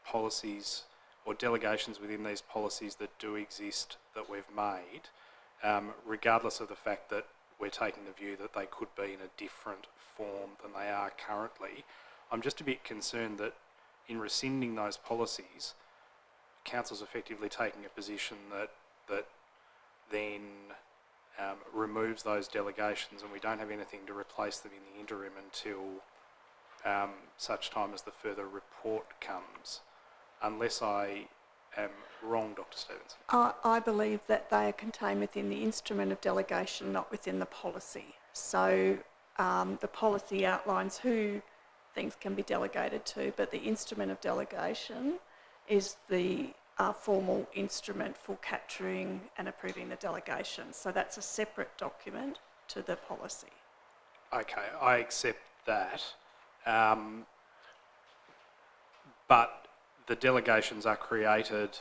policies or delegations within these policies that do exist that we've made, regardless of the fact that we're taking the view that they could be in a different form than they are currently. I'm just a bit concerned that in rescinding those policies, Council's effectively taking a position that then removes those delegations, and we don't have anything to replace them in the interim until such time as the further report comes, unless I am wrong, Dr. Stevenson. I believe that they are contained within the instrument of delegation, not within the policy. So the policy outlines who things can be delegated to, but the instrument of delegation is the formal instrument for capturing and approving the delegation. So that's a separate document to the policy. Okay, I accept that. But the delegations are created,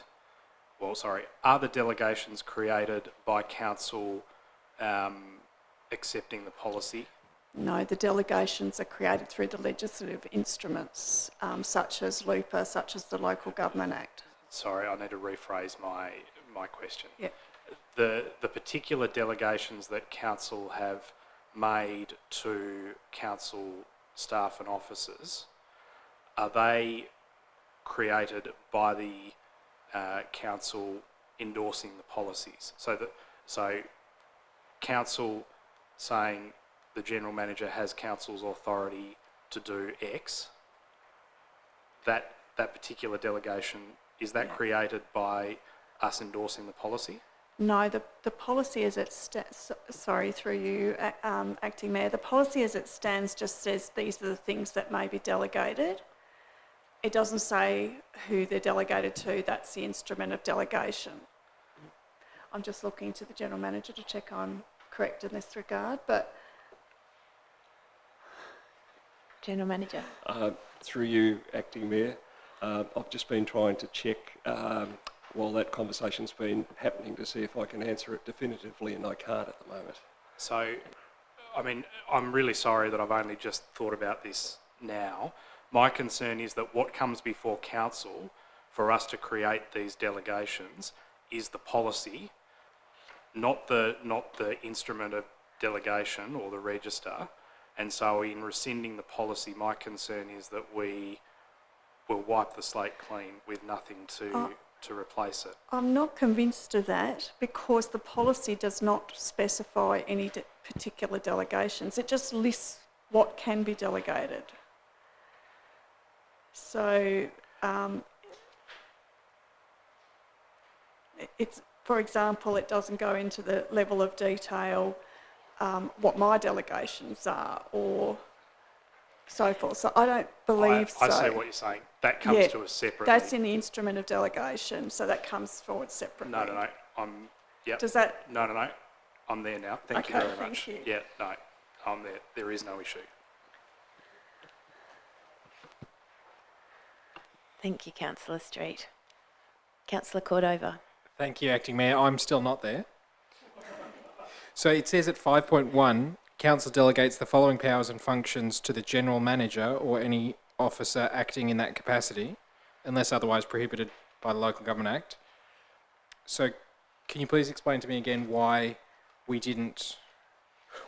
are the delegations created by Council accepting the policy? No, the delegations are created through the legislative instruments, such as LUPA, such as the Local Government Act. Sorry, I need to rephrase my question. Yep. The particular delegations that Council have made to Council staff and officers, are they created by the Council endorsing the policies? So Council saying the General Manager has Council's authority to do X, that particular delegation, is that created by us endorsing the policy? No, the policy as it stands, sorry, through you, Acting Mayor, the policy as it stands just says these are the things that may be delegated. It doesn't say who they're delegated to, that's the instrument of delegation. I'm just looking to the General Manager to check I'm correct in this regard, but... General Manager. Through you, Acting Mayor, I've just been trying to check while that conversation's been happening to see if I can answer it definitively, and I can't at the moment. So, I mean, I'm really sorry that I've only just thought about this now. My concern is that what comes before council for us to create these delegations is the policy, not the instrument of delegation or the register. And so in rescinding the policy, my concern is that we will wipe the slate clean with nothing to replace it. I'm not convinced of that because the policy does not specify any particular delegations. It just lists what can be delegated. So it's, for example, it doesn't go into the level of detail what my delegations are or so forth. So I don't believe so. I see what you're saying. That comes to us separately. That's in the instrument of delegation, so that comes forward separately. No. Yep. Does that? No. I'm there now. Thank you very much. Thank you. Yeah, no, I'm there. There is no issue. Thank you, Councillor Street. Councillor Cordova. Thank you, Acting Mayor. I'm still not there. So it says at 5.1, Council delegates the following powers and functions to the General Manager or any officer acting in that capacity, unless otherwise prohibited by the Local Government Act. So can you please explain to me again why we didn't...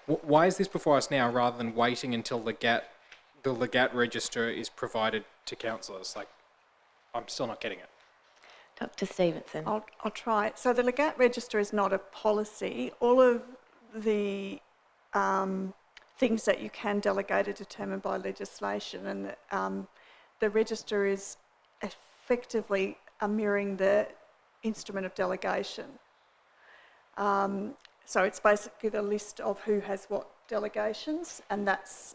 Why is this before us now rather than waiting until the Legat register is provided to councillors? Like, I'm still not getting it. Dr. Stevenson. I'll try it. So the Legat register is not a policy. All of the things that you can delegate are determined by legislation, and the register is effectively mirroring the instrument of delegation. So it's basically the list of who has what delegations, and that's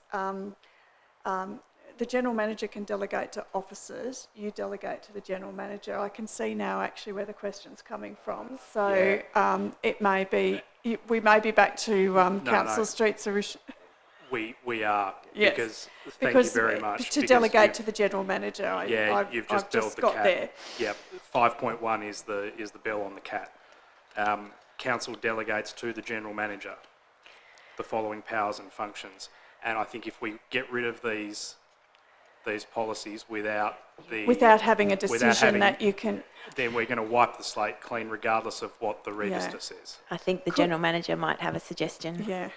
the General Manager can delegate to officers, you delegate to the General Manager. I can see now actually where the question's coming from. So it may be, we may be back to Councillor Street's original... We are, yes, because thank you very much. To delegate to the General Manager, you've just built the cat. There. Yep, 5.1 is the bell on the cat. Council delegates to the General Manager the following powers and functions. And I think if we get rid of these policies without having a decision that you can... Then we're going to wipe the slate clean regardless of what the register says. I think the General Manager might have a suggestion. Yeah.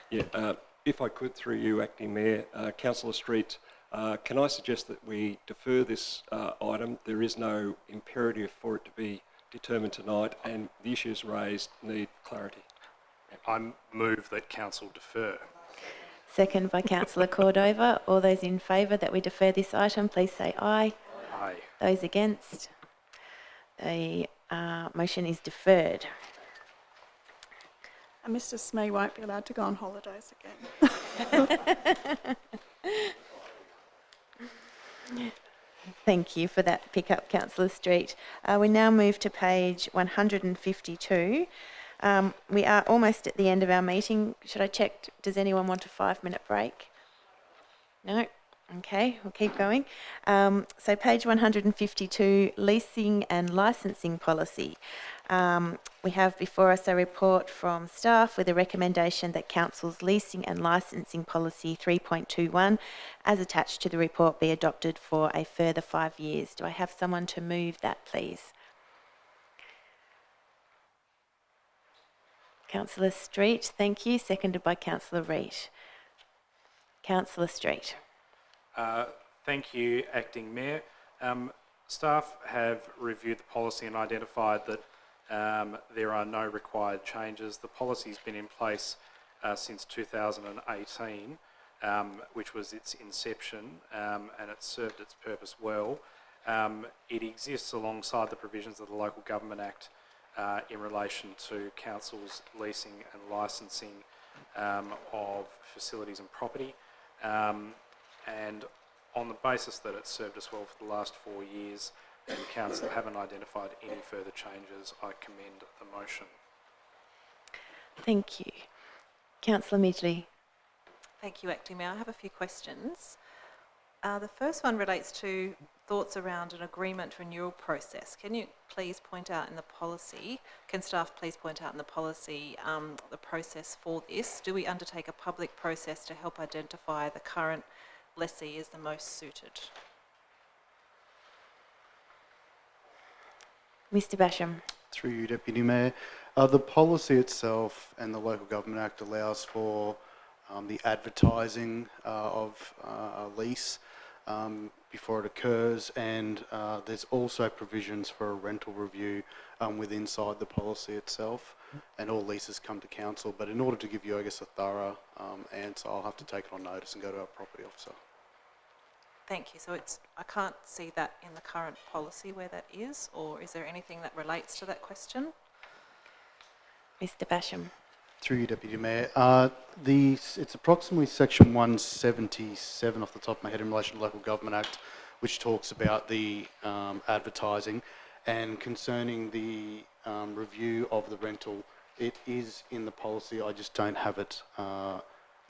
If I could, through you, Acting Mayor, Councillor Street, can I suggest that we defer this item? There is no imperative for it to be determined tonight, and the issues raised need clarity. I move that Council defer. Second by Councillor Cordova. All those in favour that we defer this item, please say aye. Aye. Those against? The motion is deferred. And Mr. Smee won't be allowed to go on holidays again. Thank you for that pick-up, Councillor Street. We now move to page 152. We are almost at the end of our meeting. Should I check, does anyone want a 5-minute break? No? Okay, we'll keep going. So page 152, leasing and licensing policy. We have before us a report from staff with a recommendation that Council's leasing and licensing policy 3.21 as attached to the report be adopted for a further 5 years. Do I have someone to move that, please? Councillor Street, thank you. Seconded by Councillor Reid. Councillor Street. Thank you, Acting Mayor. Staff have reviewed the policy and identified that there are no required changes. The policy's been in place since 2018, which was its inception, and it's served its purpose well. It exists alongside the provisions of the Local Government Act in relation to councils' leasing and licensing of facilities and property. And on the basis that it's served us well for the last 4 years and council haven't identified any further changes, I commend the motion. Thank you. Councillor Midgley. Thank you, Acting Mayor. I have a few questions. The first one relates to thoughts around an agreement renewal process. Can you please point out in the policy, can staff please point out in the policy the process for this? Do we undertake a public process to help identify the current lessee as the most suited? Mr Basham. Through you, Deputy Mayor. The policy itself and the Local Government Act allows for the advertising of a lease before it occurs, and there's also provisions for a rental review inside the policy itself, and all leases come to council. But in order to give you, I guess, a thorough answer, I'll have to take it on notice and go to our property officer. Thank you. So I can't see that in the current policy where that is, or is there anything that relates to that question? Mr Basham. Through you, Deputy Mayor. It's approximately section 177 off the top of my head in relation to the Local Government Act, which talks about the advertising, and concerning the review of the rental, it is in the policy. I just don't have it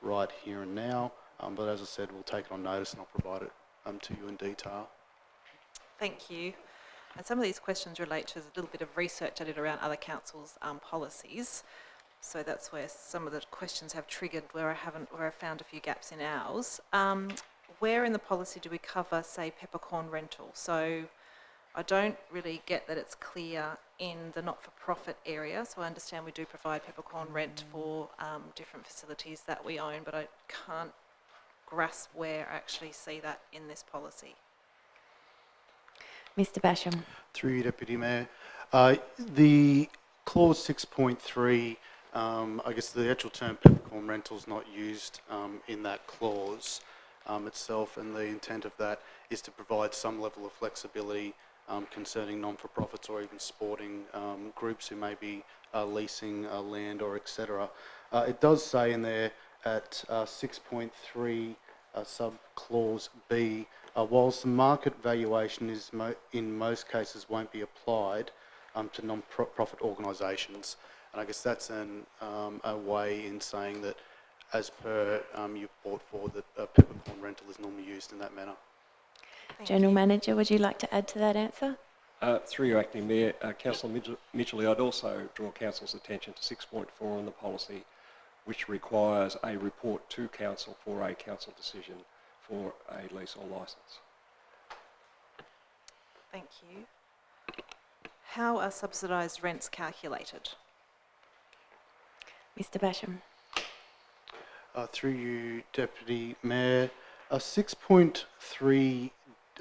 right here and now, but as I said, we'll take it on notice and I'll provide it to you in detail. Thank you. And some of these questions relate to a little bit of research I did around other councils' policies. So that's where some of the questions have triggered where I found a few gaps in ours. Where in the policy do we cover, say, peppercorn rental? So I don't really get that it's clear in the not-for-profit area. So I understand we do provide peppercorn rent for different facilities that we own, but I can't grasp where I actually see that in this policy. Mr Basham. Through you, Deputy Mayor. The clause 6.3, I guess the actual term peppercorn rental is not used in that clause itself, and the intent of that is to provide some level of flexibility concerning non-for-profits or even sporting groups who may be leasing land or etc. It does say in there at 6.3 sub-clause B, whilst the market valuation is in most cases won't be applied to non-profit organisations. And I guess that's a way in saying that, as per you've brought forward, that peppercorn rental is normally used in that manner. General Manager, would you like to add to that answer? Through you, Acting Mayor, Councillor Mitchell, I'd also draw Council's attention to 6.4 on the policy, which requires a report to Council for a Council decision for a lease or licence. Thank you. How are subsidised rents calculated? Mr Basham. Through you, Deputy Mayor, 6.3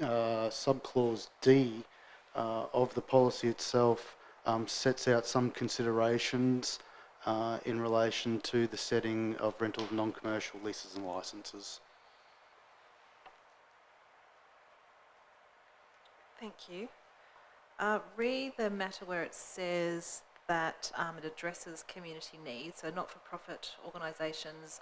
subclause D of the policy itself sets out some considerations in relation to the setting of rental of non-commercial leases and licences. Thank you. Re the matter where it says that it addresses community needs, so not-for-profit organisations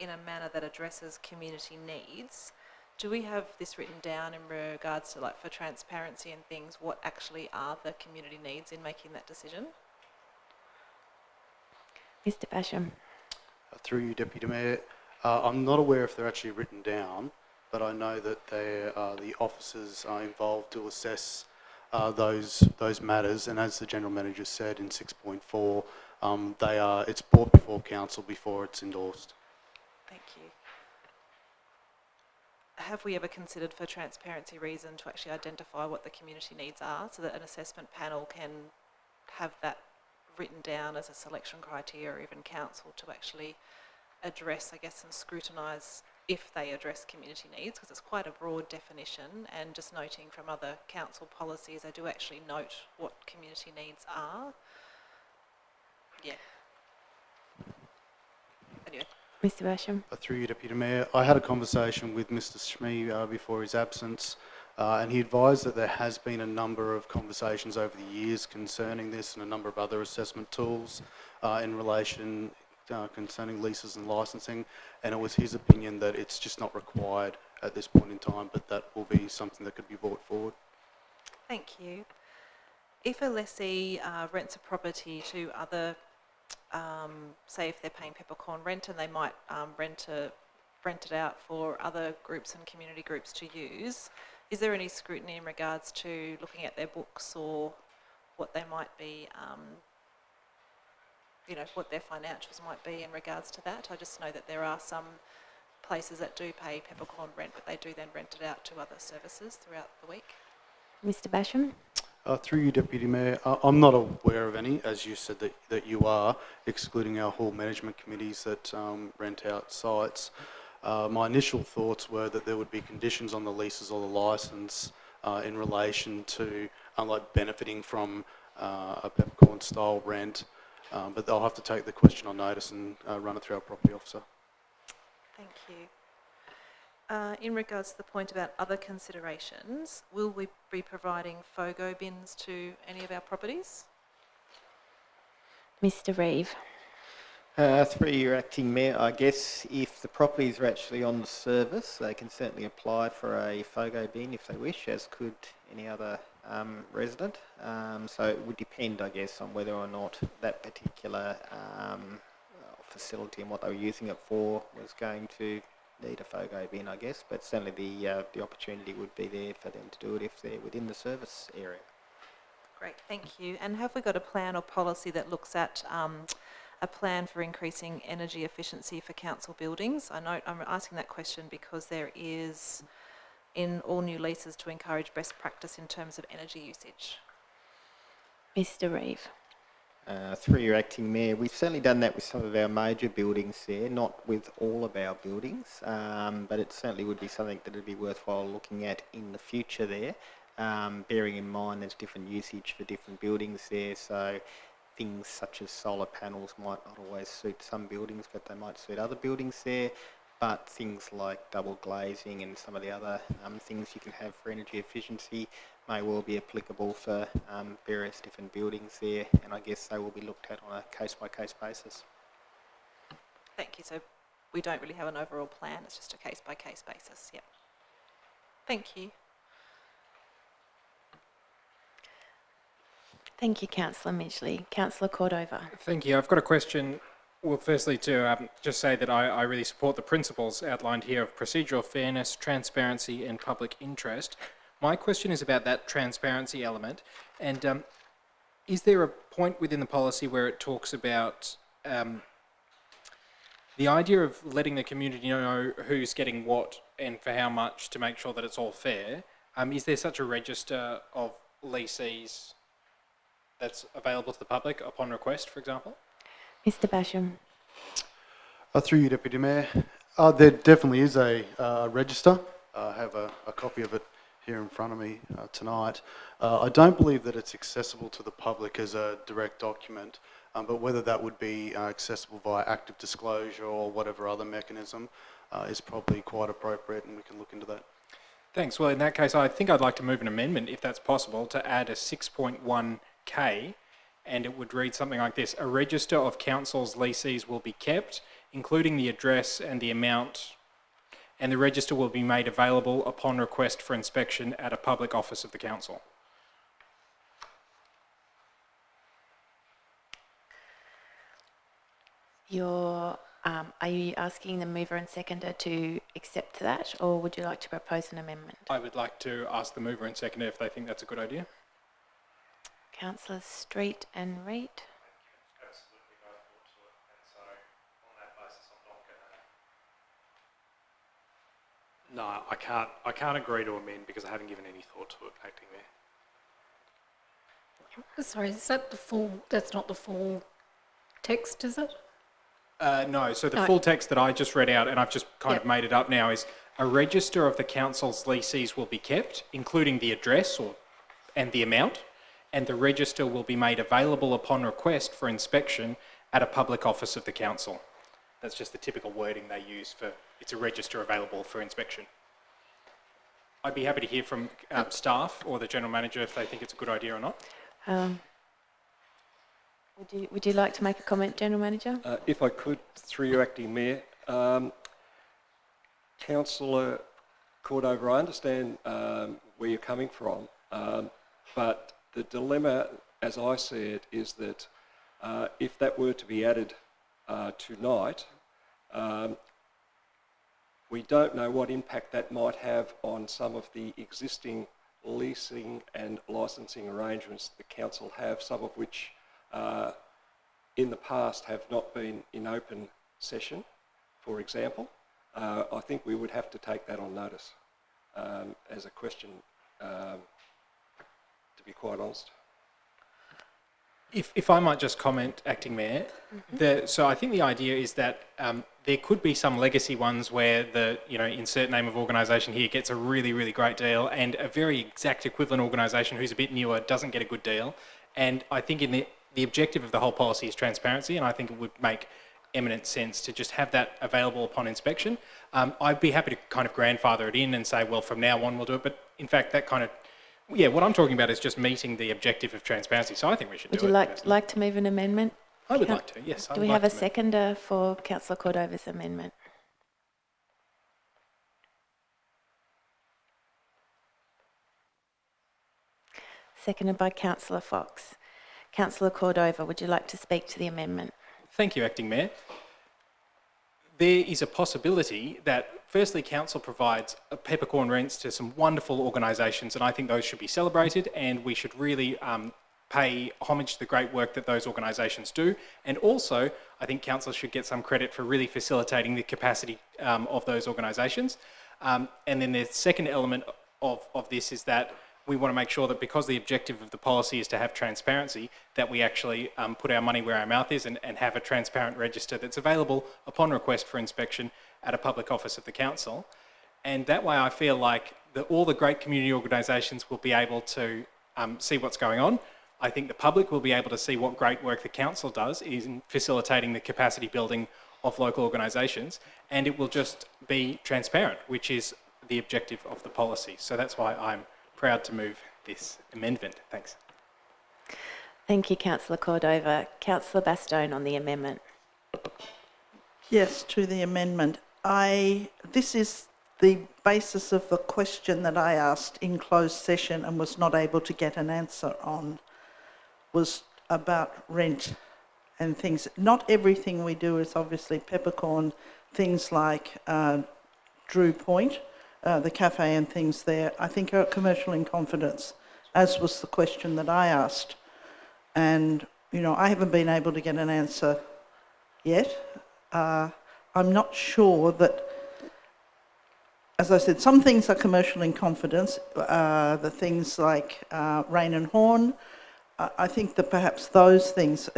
in a manner that addresses community needs. Do we have this written down in regards to, like, for transparency and things, what actually are the community needs in making that decision? Mr Basham. Through you, Deputy Mayor, I'm not aware if they're actually written down, but I know that the officers are involved to assess those matters, and as the General Manager said in 6.4, it's brought before Council before it's endorsed. Thank you. Have we ever considered, for transparency reason, to actually identify what the community needs are so that an assessment panel can have that written down as a selection criteria, or even Council to actually address, I guess, and scrutinise if they address community needs, because it's quite a broad definition, and just noting from other Council policies, they do actually note what community needs are. Yeah. Anyway. Mr Basham. Through you, Deputy Mayor, I had a conversation with Mr Shmee before his absence, and he advised that there has been a number of conversations over the years concerning this and a number of other assessment tools in relation concerning leases and licensing, and it was his opinion that it's just not required at this point in time, but that will be something that could be brought forward. Thank you. If a lessee rents a property to other, say if they're paying peppercorn rent, and they might rent rented out for other groups and community groups to use. Is there any scrutiny in regards to looking at their books or what they might be, you know, what their financials might be in regards to that? I just know that there are some places that do pay peppercorn rent, but they do then rent it out to other services throughout the week. Mr Basham? Through you, Deputy Mayor, I'm not aware of any, as you said that you are, excluding our hall management committees that rent out sites. My initial thoughts were that there would be conditions on the leases or the licence in relation to, like, benefiting from a peppercorn-style rent, but they'll have to take the question on notice and run it through our property officer. Thank you. In regards to the point about other considerations, will we be providing FOGO bins to any of our properties? Mr Reeve? Through your acting mayor, I guess if the properties are actually on the service, they can certainly apply for a FOGO bin if they wish, as could any other resident. So it would depend, I guess, on whether or not that particular facility and what they were using it for was going to need a FOGO bin, I guess. But certainly the opportunity would be there for them to do it if they're within the service area. Great, thank you. And have we got a plan or policy that looks at a plan for increasing energy efficiency for council buildings? I know I'm asking that question because there is in all new leases to encourage best practice in terms of energy usage. Mr Reeve? Through your acting mayor, we've certainly done that with some of our major buildings there, not with all of our buildings, but it certainly would be something that would be worthwhile looking at in the future there, bearing in mind there's different usage for different buildings there, so things such as solar panels might not always suit some buildings, but they might suit other buildings there. But things like double glazing and some of the other things you can have for energy efficiency may well be applicable for various different buildings there, and I guess they will be looked at on a case-by-case basis. Thank you. So we don't really have an overall plan, it's just a case-by-case basis. Yep. Thank you. Thank you, Councillor Midgley. Councillor Cordova? Thank you. I've got a question. Well, firstly, to just say that I really support the principles outlined here of procedural fairness, transparency and public interest. My question is about that transparency element, and is there a point within the policy where it talks about the idea of letting the community know who's getting what and for how much to make sure that it's all fair? Is there such a register of leasees that's available to the public upon request, for example? Mr Basham? Through you, Deputy Mayor, there definitely is a register. I have a copy of it here in front of me tonight. I don't believe that it's accessible to the public as a direct document, but whether that would be accessible via active disclosure or whatever other mechanism is probably quite appropriate, and we can look into that. Thanks. Well, in that case, I think I'd like to move an amendment, if that's possible, to add a 6.1k, and it would read something like this: a register of council's leasees will be kept, including the address and the amount, and the register will be made available upon request for inspection at a public office of the council. Are you asking the mover and seconder to accept that, or would you like to propose an amendment? I would like to ask the mover and seconder if they think that's a good idea. Councillors Street and Reid? Absolutely no thought to it, and so on that basis I'm not going to... No, I can't agree to amend because I haven't given any thought to it, Acting Mayor. Sorry, is that the full, that's not the full text, is it? No, so the full text that I just read out, and I've just kind of made it up now, is a register of the council's leasees will be kept, including the address and the amount, and the register will be made available upon request for inspection at a public office of the council. That's just the typical wording they use for, it's a register available for inspection. I'd be happy to hear from staff or the General Manager if they think it's a good idea or not. Would you like to make a comment, General Manager? If I could, through you, Acting Mayor. Councillor Cordova, I understand where you're coming from, but the dilemma, as I see it, is that if that were to be added tonight, We don't know what impact that might have on some of the existing leasing and licensing arrangements the council have, some of which in the past have not been in open session, for example. I think we would have to take that on notice as a question, to be quite honest. If I might just comment, Acting Mayor, so I think the idea is that there could be some legacy ones where the, insert name of organisation here gets a really, really great deal, and a very exact equivalent organisation who's a bit newer doesn't get a good deal. And I think in the objective of the whole policy is transparency, and I think it would make eminent sense to just have that available upon inspection. I'd be happy to kind of grandfather it in and say, well, from now on we'll do it, but in fact that kind of, what I'm talking about is just meeting the objective of transparency, so I think we should do it. Would you like to move an amendment? I would like to, yes. Do we have a seconder for Councillor Cordova's amendment? Seconded by Councillor Fox. Councillor Cordova, would you like to speak to the amendment? Thank you, Acting Mayor. There is a possibility that, firstly, Council provides peppercorn rents to some wonderful organisations, and I think those should be celebrated, and we should really pay homage to the great work that those organisations do. And also, I think Council should get some credit for really facilitating the capacity of those organisations. And then the second element of this is that we want to make sure that, because the objective of the policy is to have transparency, that we actually put our money where our mouth is and have a transparent register that's available upon request for inspection at a public office of the council. And that way I feel like all the great community organisations will be able to see what's going on. I think the public will be able to see what great work the council does in facilitating the capacity building of local organisations, and it will just be transparent, which is the objective of the policy. So that's why I'm proud to move this amendment. Thanks. Thank you, Councillor Cordova. Councillor Bastone on the amendment. Yes, to the amendment. This is the basis of the question that I asked in closed session and was not able to get an answer on, was about rent and things. Not everything we do is obviously peppercorn. Things like Drew Point, the cafe and things there, I think are commercial in confidence, as was the question that I asked. And, I haven't been able to get an answer yet. I'm not sure that, as I said, some things are commercial in confidence. The things like Rain and Horn, I think that perhaps those things,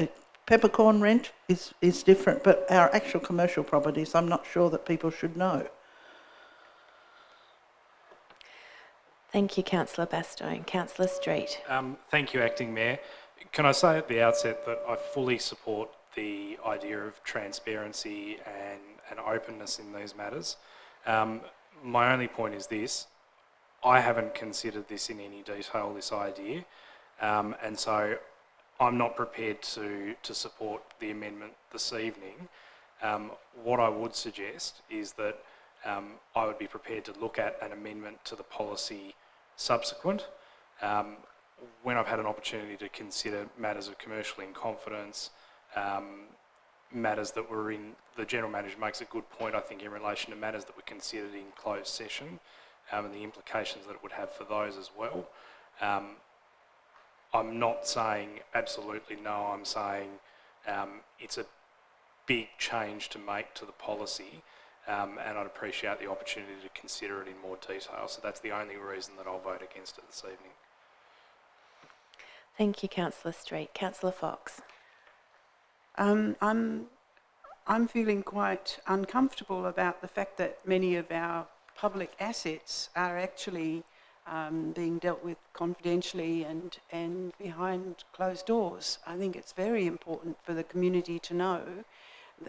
peppercorn rent is different, but our actual commercial properties, I'm not sure that people should know. Thank you, Councillor Bastone. Councillor Street. Thank you, Acting Mayor. Can I say at the outset that I fully support the idea of transparency and openness in these matters. My only point is this: I haven't considered this in any detail, this idea, and so I'm not prepared to support the amendment this evening. What I would suggest is that I would be prepared to look at an amendment to the policy subsequent, when I've had an opportunity to consider matters of commercial in confidence, matters that were in, the General Manager makes a good point, I think, in relation to matters that were considered in closed session, and the implications that it would have for those as well. I'm not saying absolutely no, I'm saying it's a big change to make to the policy, and I'd appreciate the opportunity to consider it in more detail. So that's the only reason that I'll vote against it this evening. Thank you, Councillor Street. Councillor Fox. I'm feeling quite uncomfortable about the fact that many of our public assets are actually being dealt with confidentially and behind closed doors. I think it's very important for the community to know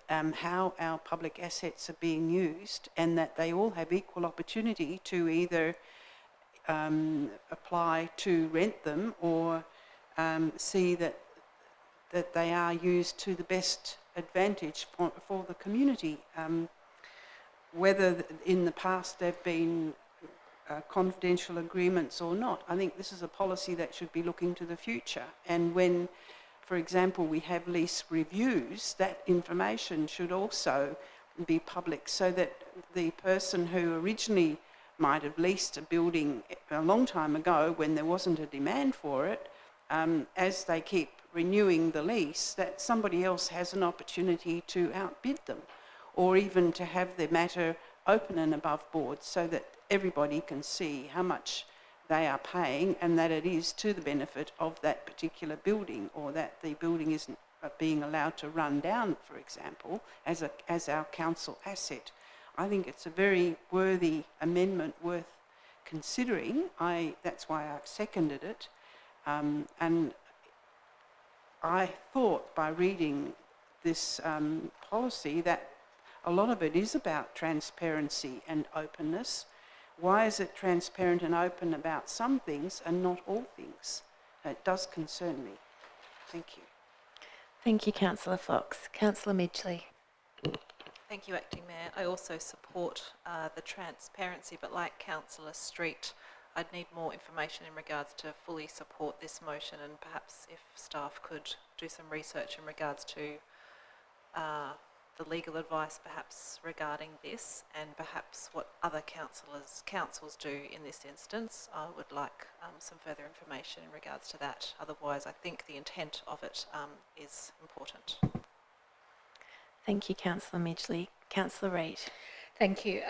how our public assets are being used, and that they all have equal opportunity to either apply to rent them or see that they are used to the best advantage for the community. Whether in the past there have been confidential agreements or not, I think this is a policy that should be looking to the future. And when, for example, we have lease reviews, that information should also be public, so that the person who originally might have leased a building a long time ago when there wasn't a demand for it, as they keep renewing the lease, that somebody else has an opportunity to outbid them, or even to have the matter open and above board so that everybody can see how much they are paying and that it is to the benefit of that particular building, or that the building isn't being allowed to run down, for example, as our council asset. I think it's a very worthy amendment worth considering. That's why I've seconded it. And I thought by reading this policy that a lot of it is about transparency and openness. Why is it transparent and open about some things and not all things? It does concern me. Thank you. Thank you, Councillor Fox. Councillor Midgley. Thank you, Acting Mayor. I also support the transparency, but like Councillor Street, I'd need more information in regards to fully support this motion, and perhaps if staff could do some research in regards to the legal advice perhaps regarding this, and perhaps what other councils do in this instance. I would like some further information in regards to that. Otherwise, I think the intent of it is important. Thank you, Councillor Midgley. Councillor Reid. Thank you.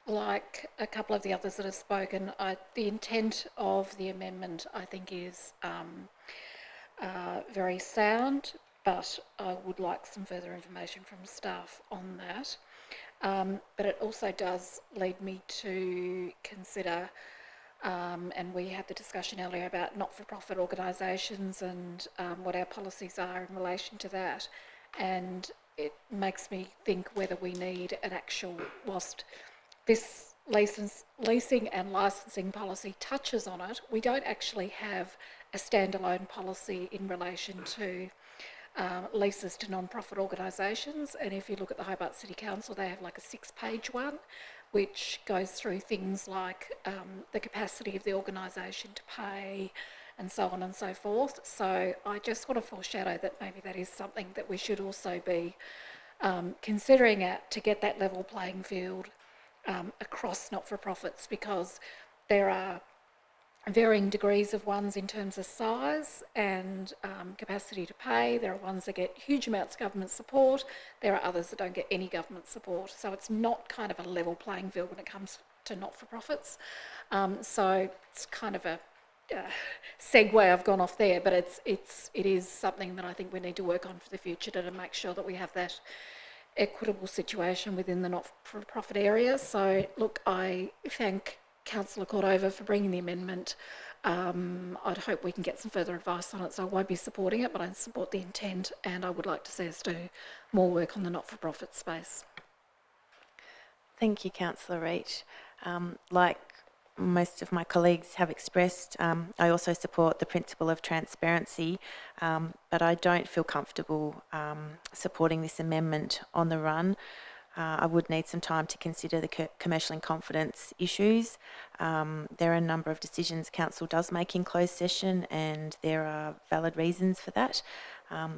Like a couple of the others that have spoken, the intent of the amendment, I think, is very sound, but I would like some further information from staff on that. But it also does lead me to consider, and we had the discussion earlier about not-for-profit organisations and what our policies are in relation to that. And it makes me think whether we need an actual, whilst this leasing and licensing policy touches on it, we don't actually have a standalone policy in relation to leases to non-profit organisations. And if you look at the Hobart City Council, they have like a 6-page one which goes through things like the capacity of the organisation to pay and so on and so forth. So I just want to foreshadow that maybe that is something that we should also be considering to get that level playing field across not-for-profits, because there are varying degrees of ones in terms of size and capacity to pay. There are ones that get huge amounts of government support. There are others that don't get any government support. So it's not kind of a level playing field when it comes to not-for-profits. So it's kind of a segue. I've gone off there, but it is something that I think we need to work on for the future to make sure that we have that equitable situation within the not-for-profit area. So look, I thank Councillor Cordova for bringing the amendment. I'd hope we can get some further advice on it, so I won't be supporting it, but I support the intent, and I would like to see us do more work on the not-for-profit space. Thank you, Councillor Reid. Like most of my colleagues have expressed, I also support the principle of transparency, but I don't feel comfortable supporting this amendment on the run. I would need some time to consider the commercial in confidence issues. There are a number of decisions Council does make in closed session, and there are valid reasons for that.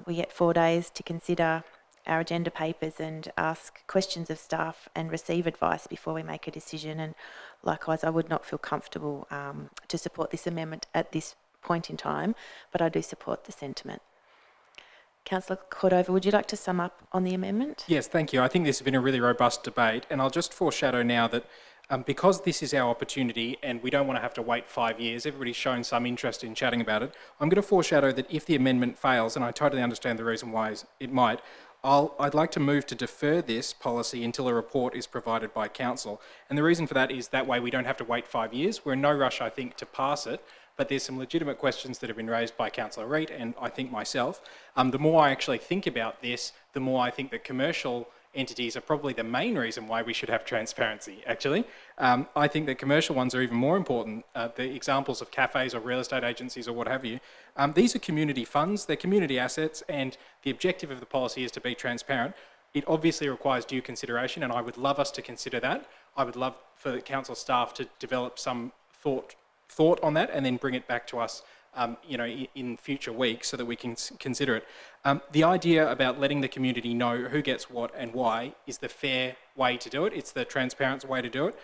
We get 4 days to consider our agenda papers and ask questions of staff and receive advice before we make a decision. And likewise, I would not feel comfortable to support this amendment at this point in time, but I do support the sentiment. Councillor Cordova, would you like to sum up on the amendment? Yes, thank you. I think this has been a really robust debate, and I'll just foreshadow now that because this is our opportunity and we don't want to have to wait 5 years, everybody's shown some interest in chatting about it, I'm going to foreshadow that if the amendment fails, and I totally understand the reason why it might, I'd like to move to defer this policy until a report is provided by Council. And the reason for that is that way we don't have to wait 5 years. We're in no rush, I think, to pass it, but there's some legitimate questions that have been raised by Councillor Reid and I think myself. The more I actually think about this, the more I think that commercial entities are probably the main reason why we should have transparency, actually. I think that commercial ones are even more important. The examples of cafes or real estate agencies or what have you, these are community funds, they're community assets, and the objective of the policy is to be transparent. It obviously requires due consideration, and I would love us to consider that. I would love for the council staff to develop some thought on that and then bring it back to us in future weeks so that we can consider it. The idea about letting the community know who gets what and why is the fair way to do it. It's the transparent way to do it,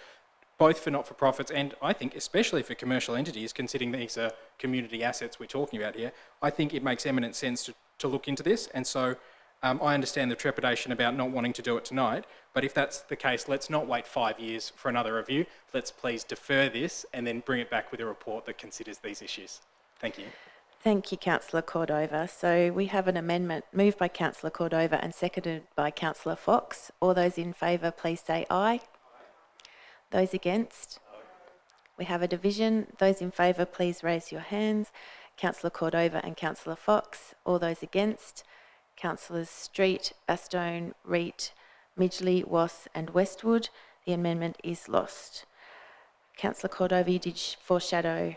both for not-for-profits and I think especially for commercial entities, considering these are community assets we're talking about here. I think it makes eminent sense to look into this, and so I understand the trepidation about not wanting to do it tonight, but if that's the case, let's not wait 5 years for another review. Let's please defer this and then bring it back with a report that considers these issues. Thank you. Thank you, Councillor Cordova. So we have an amendment moved by Councillor Cordova and seconded by Councillor Fox. All those in favour, please say aye. Those against? We have a division. Those in favour, please raise your hands. Councillor Cordova and Councillor Fox. All those against? Councillors Street, Bastone, Reet, Midgley, Wass and Westwood. The amendment is lost. Councillor Cordova, you did foreshadow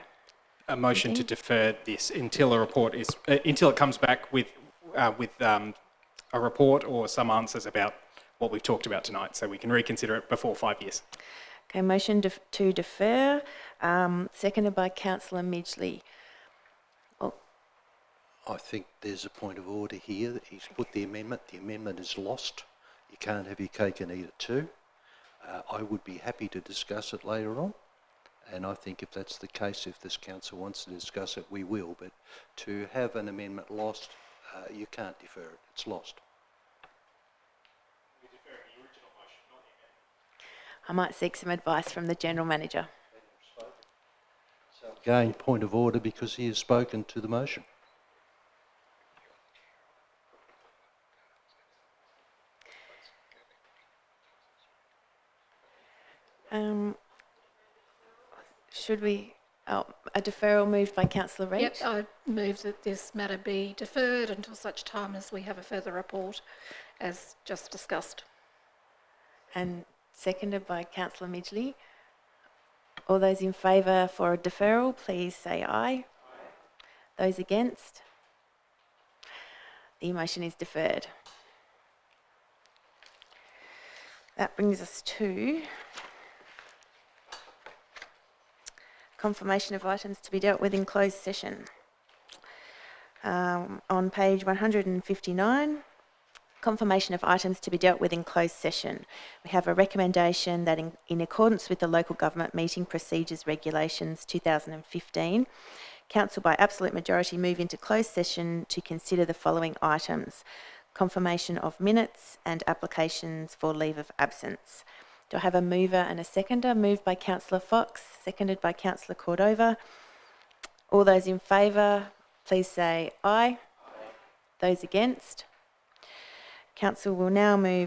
A motion to defer this until a report is until it comes back with a report or some answers about what we've talked about tonight, so we can reconsider it before 5 years. Okay, motion to defer, seconded by Councillor Midgley. I think there's a point of order here. He's put the amendment is lost. You can't have your cake and eat it too. I would be happy to discuss it later on, and I think if that's the case, if this council wants to discuss it, we will, but to have an amendment lost, you can't defer it, it's lost. I might seek some advice from the General Manager. Again, point of order because he has spoken to the motion. Should we, a deferral moved by Councillor Reid? Yep, I move that this matter be deferred until such time as we have a further report, as just discussed. And seconded by Councillor Midgley. All those in favour for a deferral, please say aye. Those against? The motion is deferred. That brings us to confirmation of items to be dealt with in closed session. On page 159, confirmation of items to be dealt with in closed session. We have a recommendation that in accordance with the Local Government Meeting Procedures Regulations 2015, Council by absolute majority move into closed session to consider the following items: confirmation of minutes and applications for leave of absence. Do I have a mover and a seconder? Moved by Councillor Fox, seconded by Councillor Cordova. All those in favour, please say aye. Those against? Council will now move